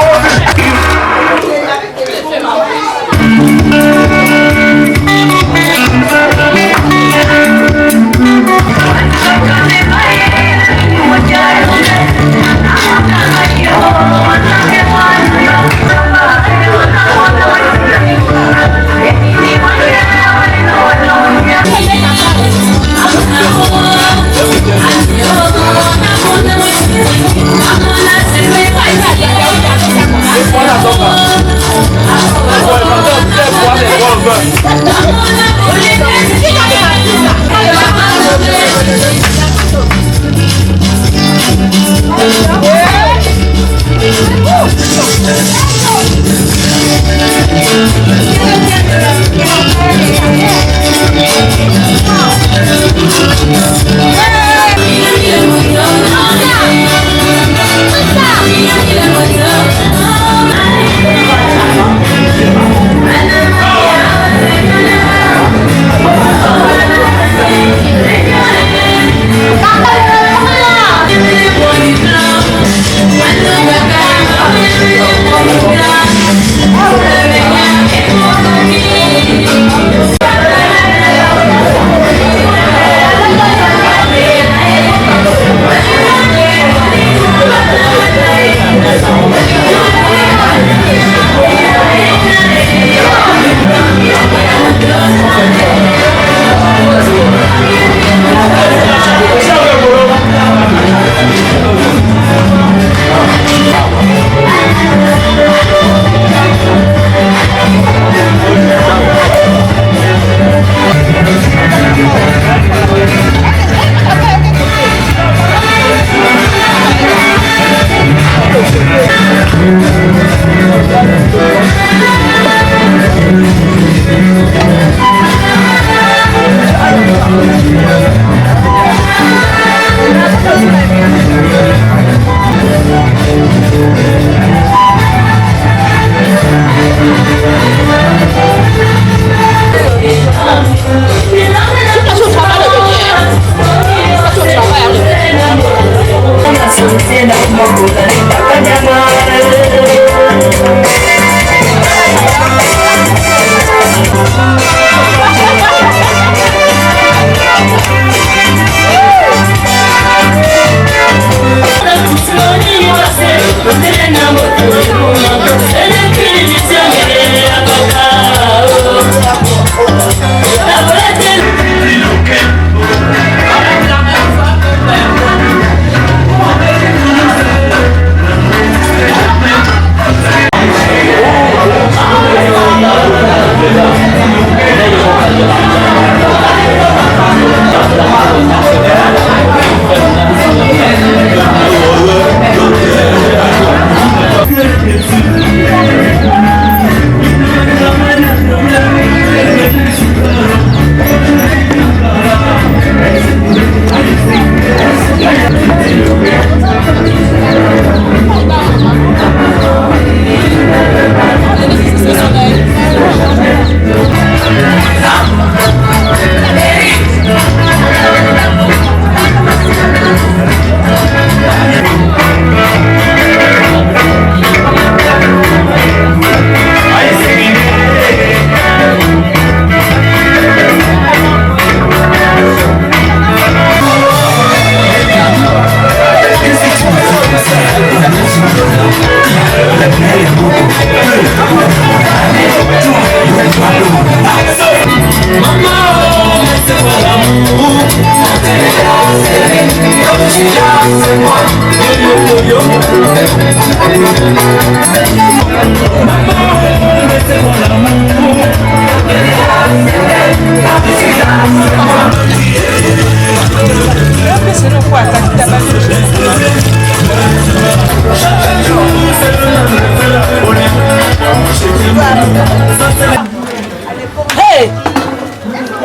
Hey!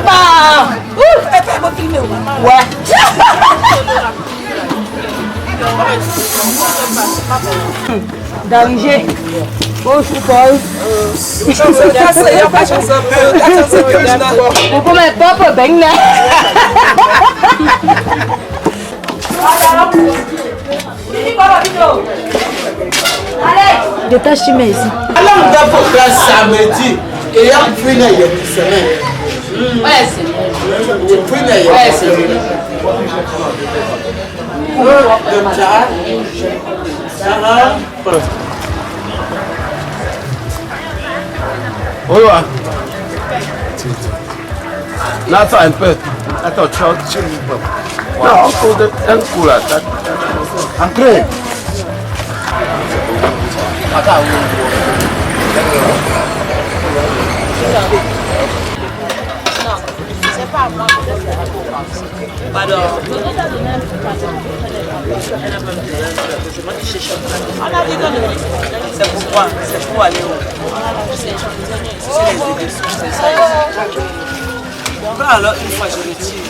Bah! Ouais! Danger! Bon, je suppose. Vous pouvez pas pour baigner. Détache tu mets ici. Alors, on doit pour faire samedi. Et on peut y aller une semaine. Ouais, c'est Ouais, c'est Là, attends un peu. Attends, tu non, un coup là. Entrez. Attends. C'est pas moi. Alors, c'est pourquoi? C'est pour aller où? C'est ça. Alors, une fois, je retire.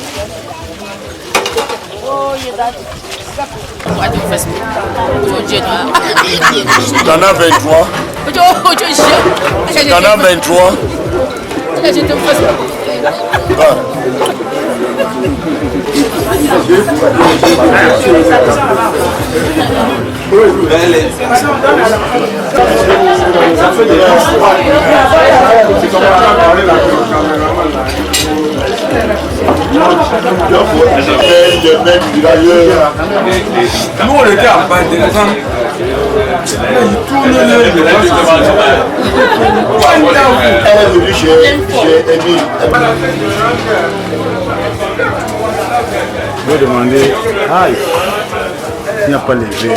Oh, il est d'accord. T'en as 23. T'en as 23. Nous on était à bas des gens. Elle est venue chez Emile. Je vais demander. Aïe, il n'y a pas levé.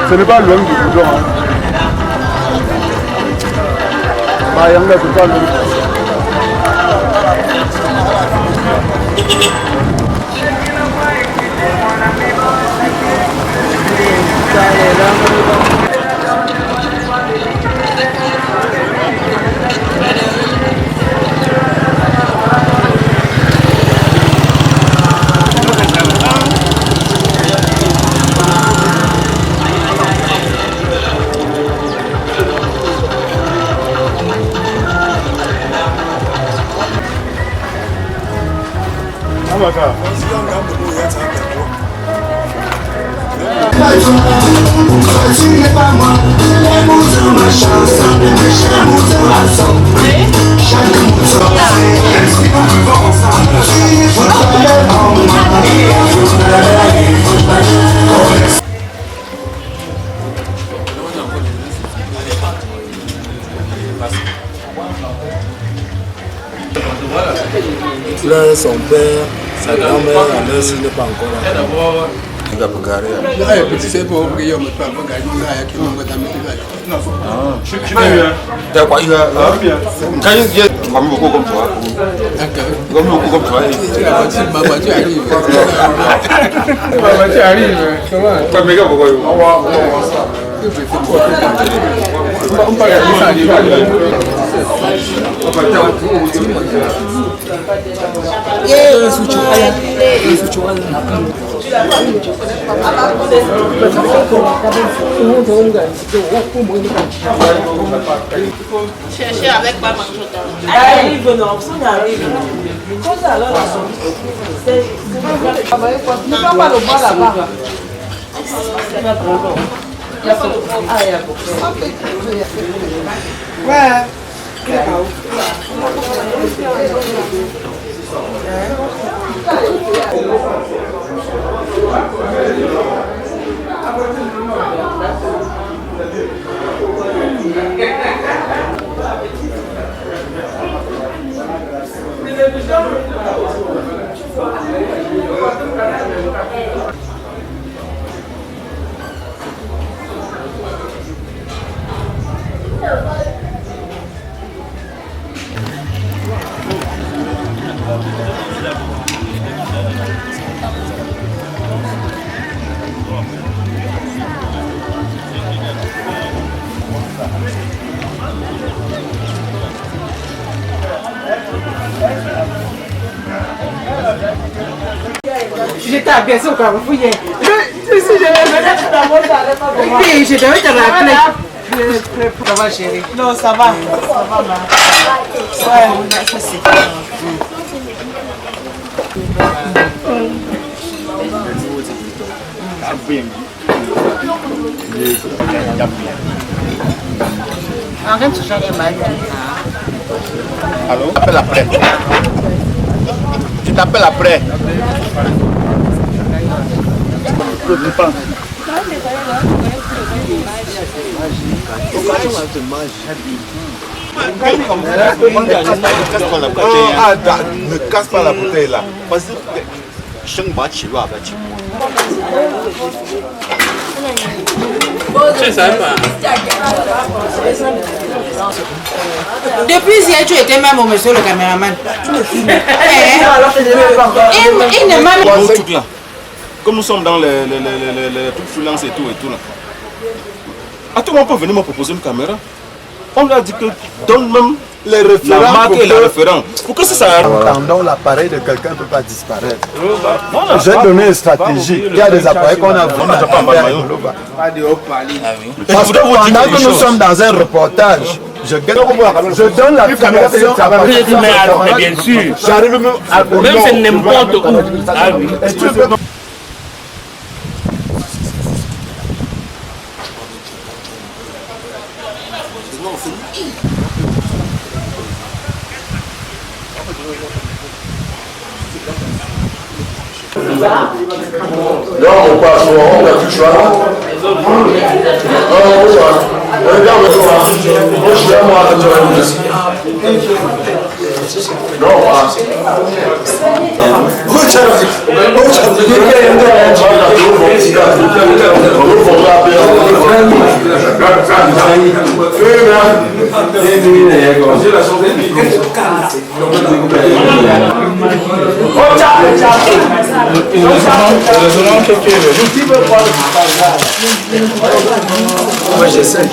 Ce n'est pas loin du boudon. Ah, il y a un gars qui parle. Là, son père, sa grand-mère, la mère, n'est pas encore là. Il va me garer. Petit, c'est pour ouvrir, mais pas pour gagner. Il va me T'as quoi, il a. Quand il vient, tu vas me beaucoup comme toi. Tu vas me beaucoup comme toi. Ma voiture arrive. Ma voiture arrive. Comment? Tu vas me gars, pourquoi? On parle de ça. Chercher avec pas manger. Arrive, non, ça arrive. Comment alors? Ne prends pas le bois là-bas. Ouais. J'étais abaissé au Carrefour hier. Si je venais tout d'abord, je n'allais pas voir. Oui, je devais te rappeler. Ça va, chérie? Non, ça va. Ça va, ma. Ouais, merci. Arrête de changer ma vie. Allô? Tu t'appelles après. Tu t'appelles après. Ne casse pas la bouteille là. Parce que depuis hier, tu étais même au monsieur le caméraman. Tu me filmes. Il ne m'a pas. Comme nous sommes dans les trucs freelance et tout là. À tout moment, on peut venir me proposer une caméra. On lui a dit que donne même les référents, la marque et la référence. Pour que ça donc l'appareil de quelqu'un ne peut pas disparaître. J'ai donné une stratégie. Il y a des appareils qu'on a vraiment parce que pendant que nous sommes dans un reportage, je donne la fixation. Mais bien sûr, j'arrive même c'est n'importe où. Ah oui. Là, on passe, on a plus le choix. Regarde, moi je suis là, moi, moi j'essaie.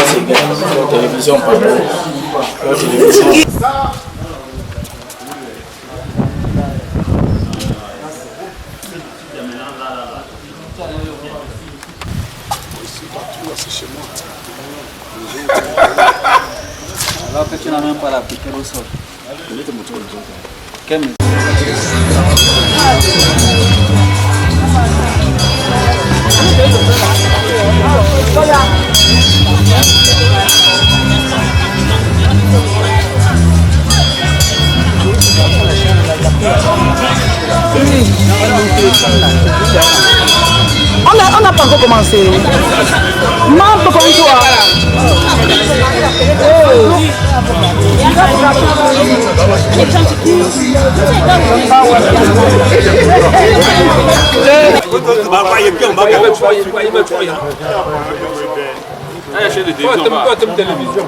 C'est bien, la télévision, pardon. La télévision. Alors que tu n'as même pas la piqueur au sol. Quel On n'a pas encore commencé. Maman, comme toi. télévision.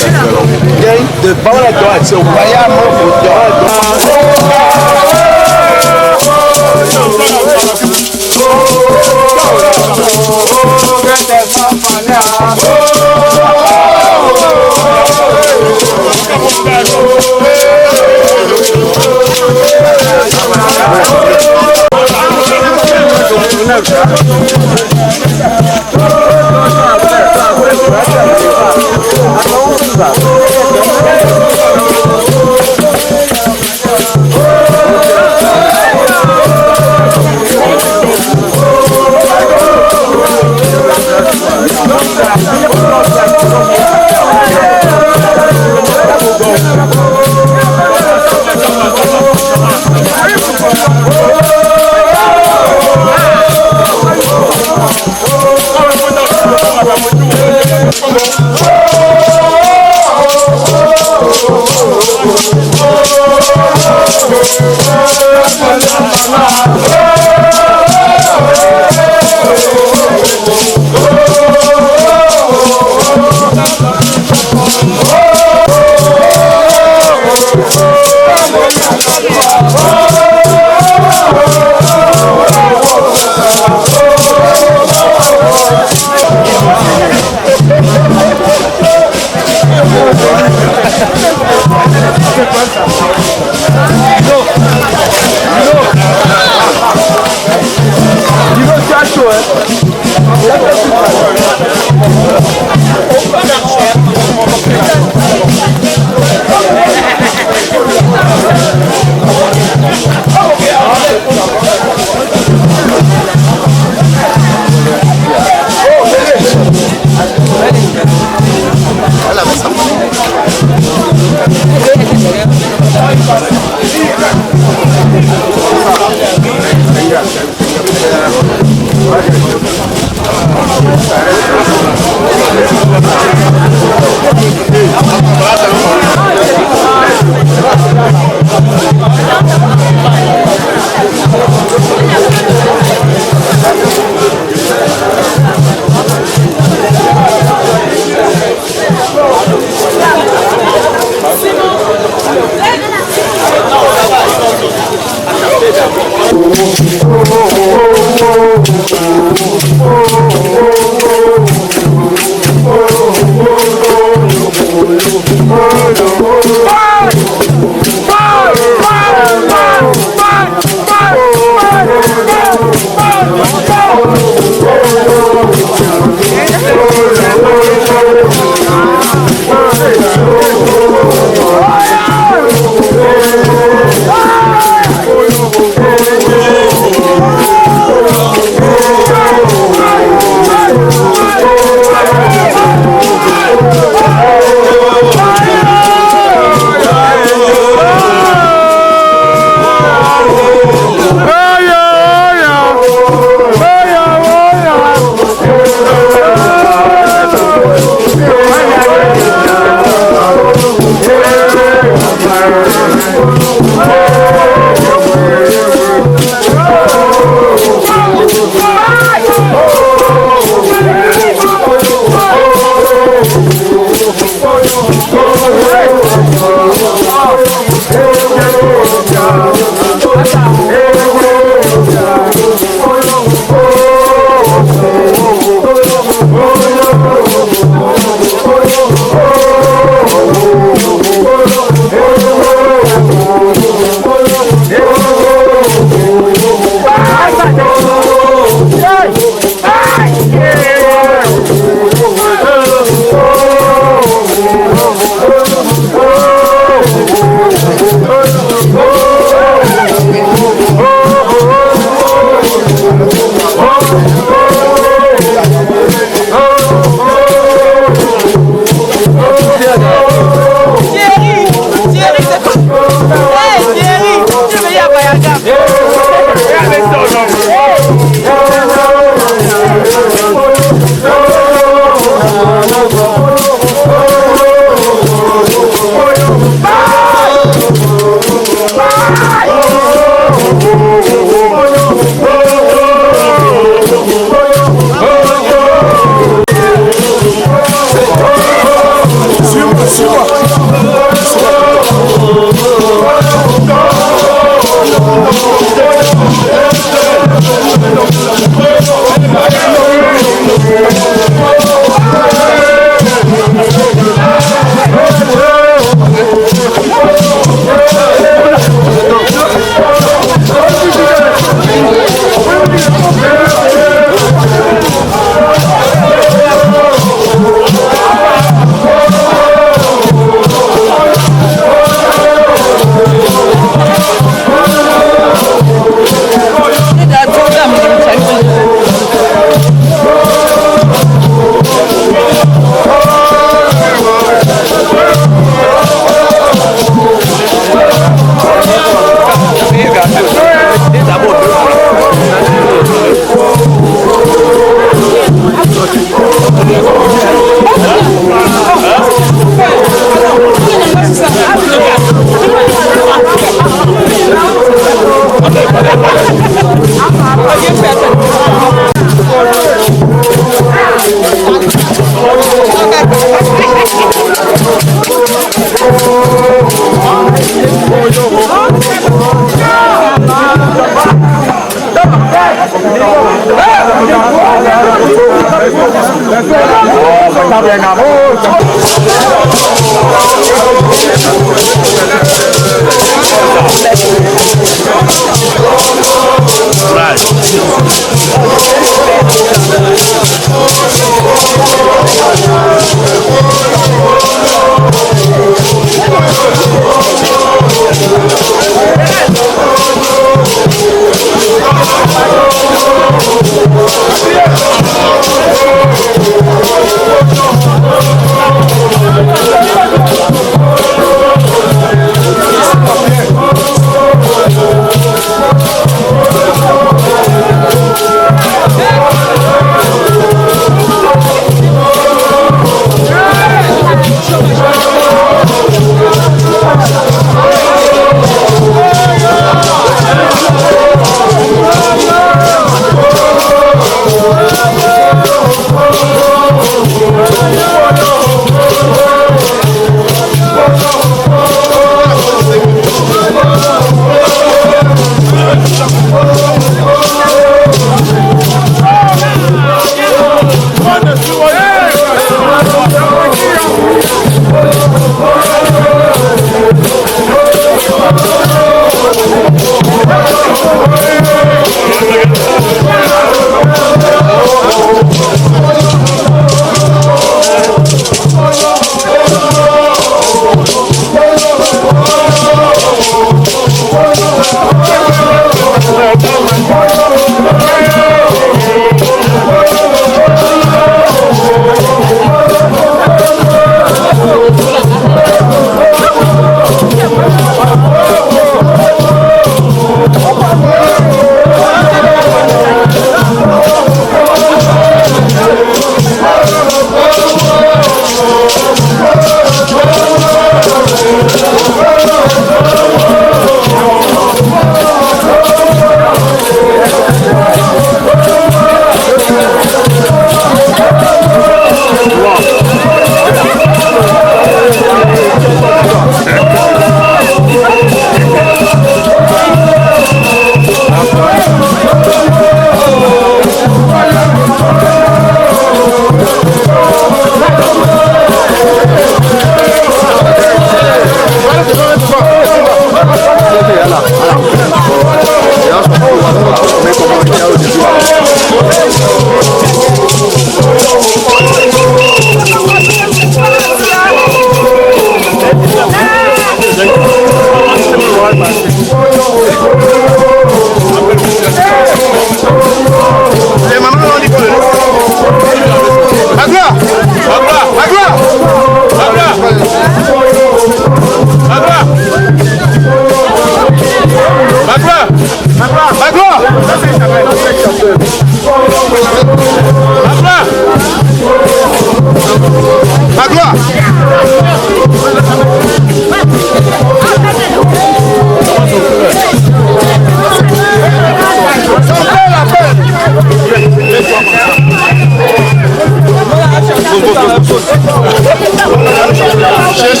Cherchez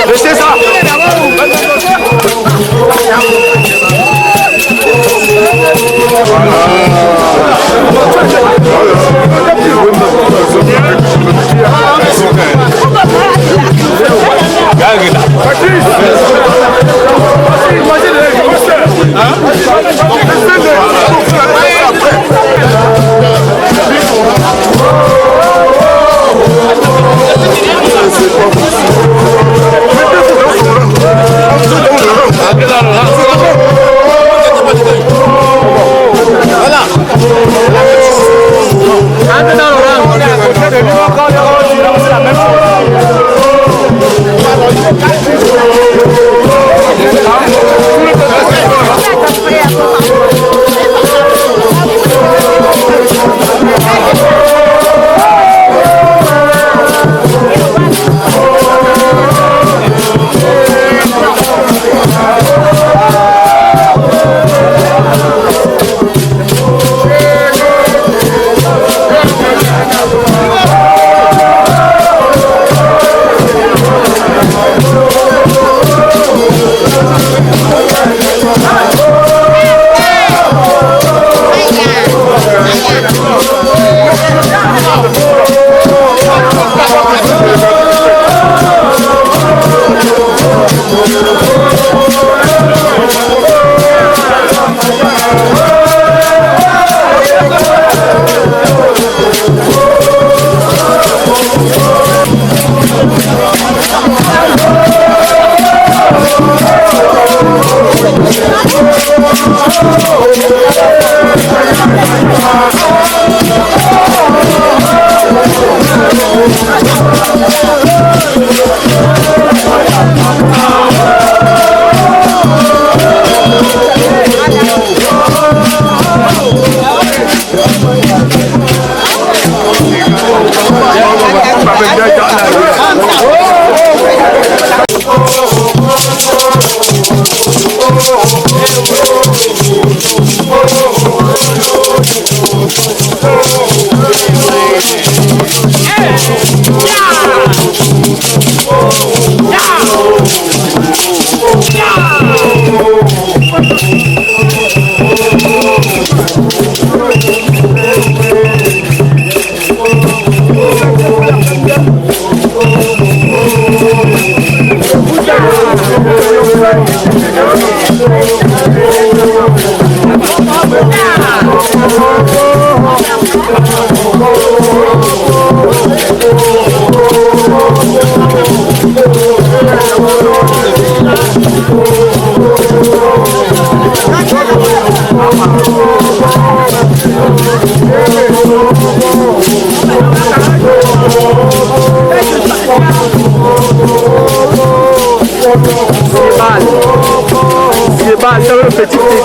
Laissez ça.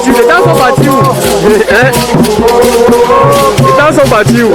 Les gens sont partis où? Les gens sont partis où?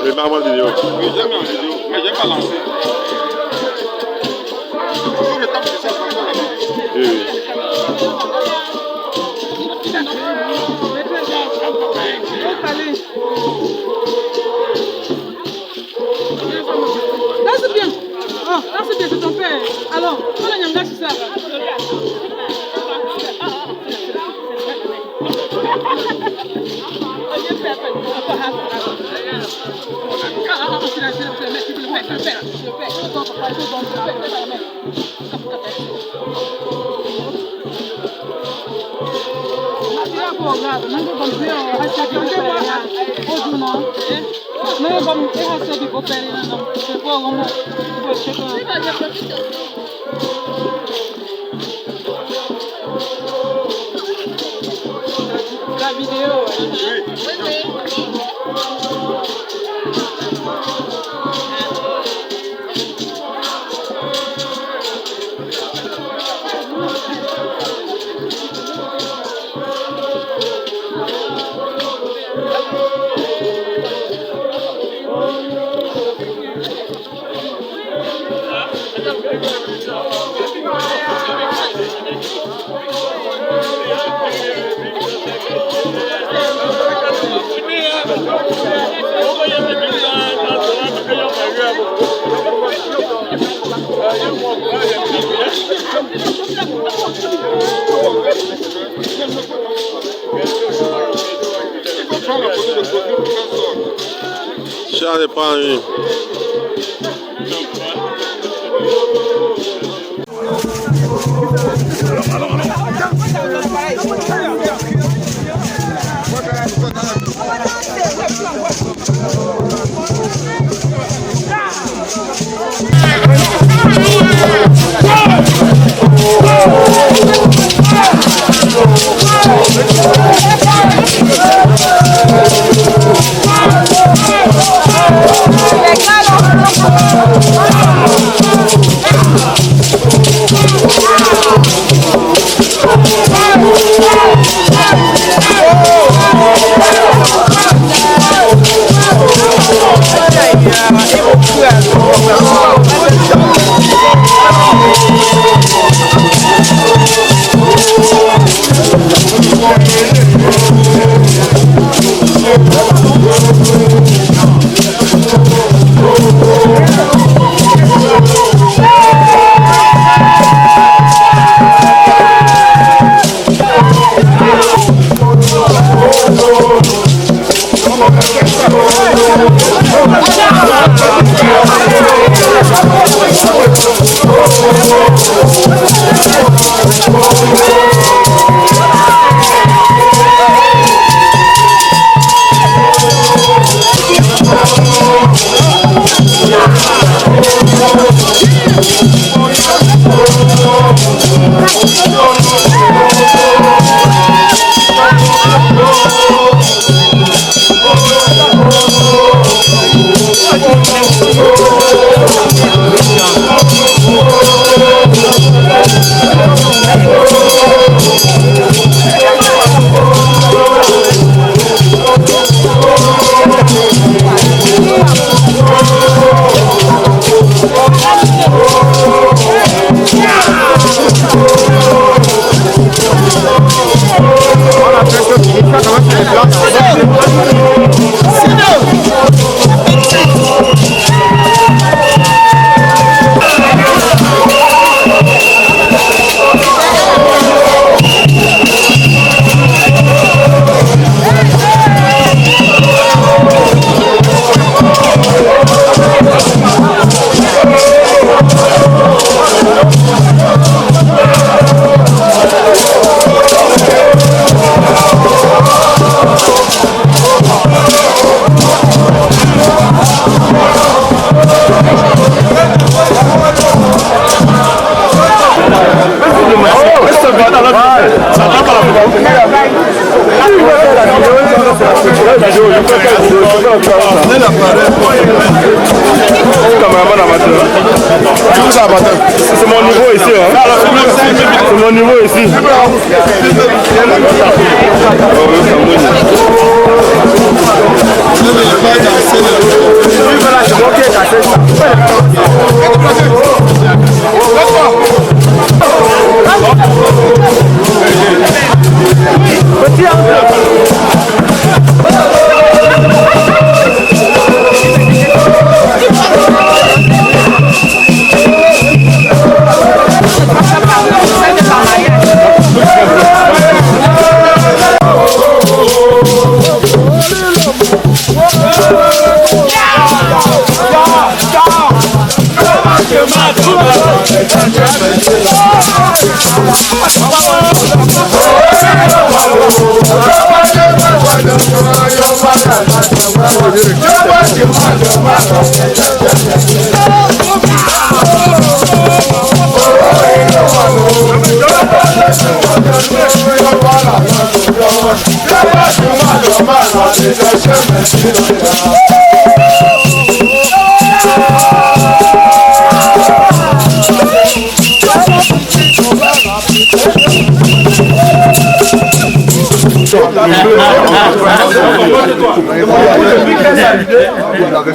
Je mets en vidéo. Oui, j'ai mis en vidéo, mais j'ai pas lancé. Tout le temps que ça passe la vidéo. Oui. Là c'est bien. Oh, là c'est bien, c'est ton père. Alors, on a un gars c'est ça. La vidéo. J'en ai pas une.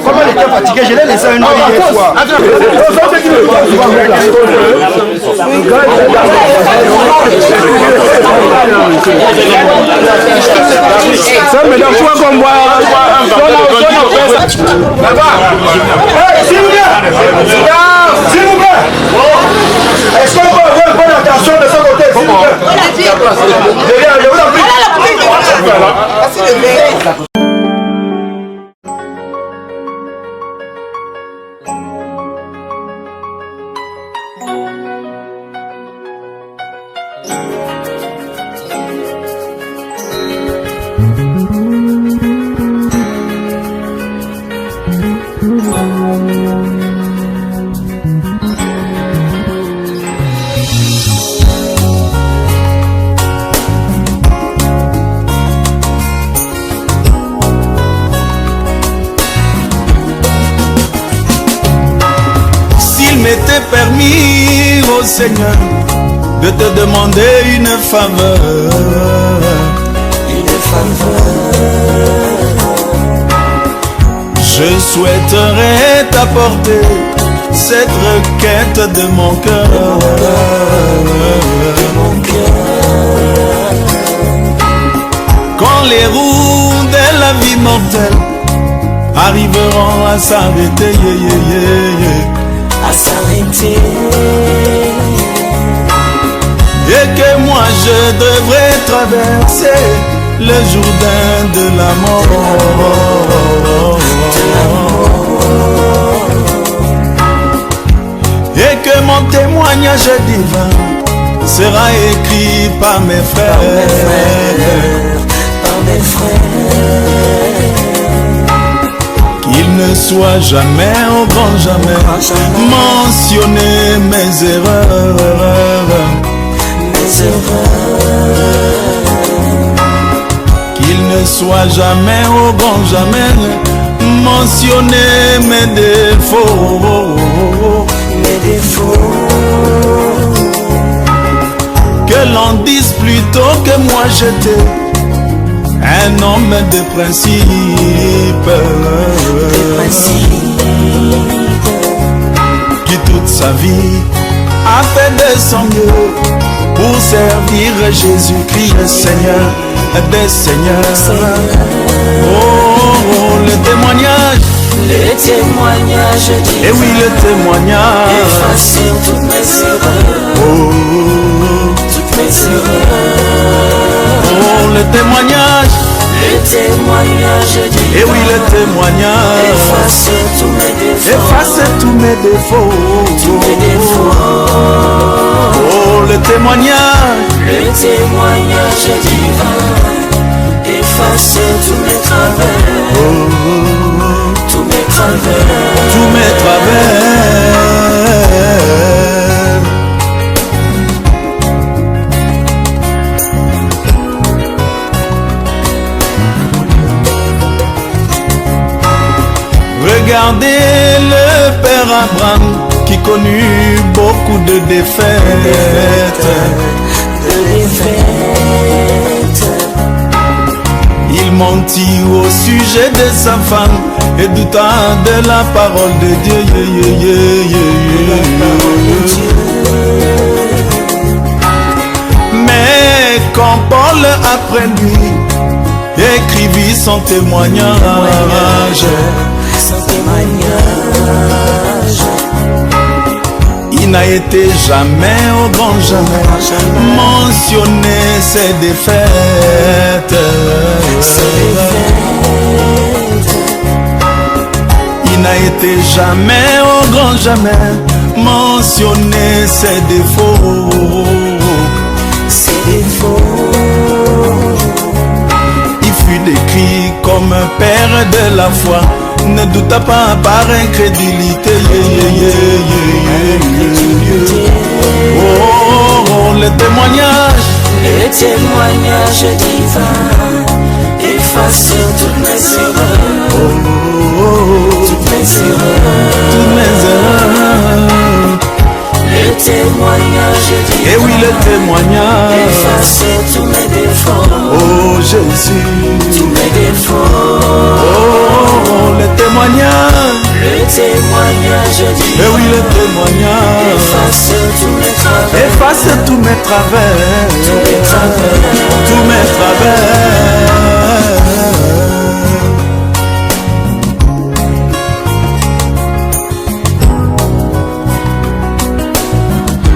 Comment il était fatigué, je l'ai laissé un autre hier soir. Ça me donne quoi qu'on boit. S'il vous plaît, est-ce qu'on peut avoir une bonne attention de ce côté, s'il vous plaît? Je vous en prie. Permis au Seigneur de te demander une faveur. Une faveur. Je souhaiterais t'apporter cette requête de mon cœur. Quand les roues de la vie mortelle arriveront à s'arrêter, à s'arrêter, et que moi je devrais traverser le Jourdain de la mort, et que mon témoignage divin sera écrit par mes frères, qu'il ne soit jamais, au grand jamais, mentionné mes erreurs, qu'il ne soit jamais, au grand jamais, mentionné mes défauts, que l'on dise plutôt que moi j'étais un homme de principe, qui toute sa vie a fait de son mieux pour servir Jésus-Christ, le Seigneur des Seigneurs. Oh, le témoignage. Le témoignage divin. Et oui, le témoignage. Effacer toutes mes erreurs. Oh, toutes mes erreurs. Oh, le témoignage. Le témoignage divin. Et oui, le témoignage. Effacer tous mes défauts. Effacer tous mes défauts. Tous mes défauts. Oh, le témoignage. Le témoignage divin. Effacer tous mes travers. Oh, tous mes travers. Tous mes travers. Regardez le père Abraham qui connut beaucoup de défaites. de défaite. Il mentit au sujet de sa femme et douta de la parole de Dieu. Mais quand Paul après lui écrivit son témoignage, il n'a été jamais, au grand jamais, mentionné ses défaites. Il n'a été jamais, au grand jamais, mentionné ses défauts. Il fut décrit comme un père de la foi, ne douta pas par incrédulité. Oh, le témoignage divin efface toutes mes erreurs. Toutes mes erreurs. Le témoignage divin. Et oui, le témoignage efface tous mes défauts. Oh Jésus, tous mes défauts. Oh, le témoignage. Le témoignage divin. Et oui, le témoignage efface tous mes travers. Efface tous mes travers. Tous mes travers. Tous mes travers.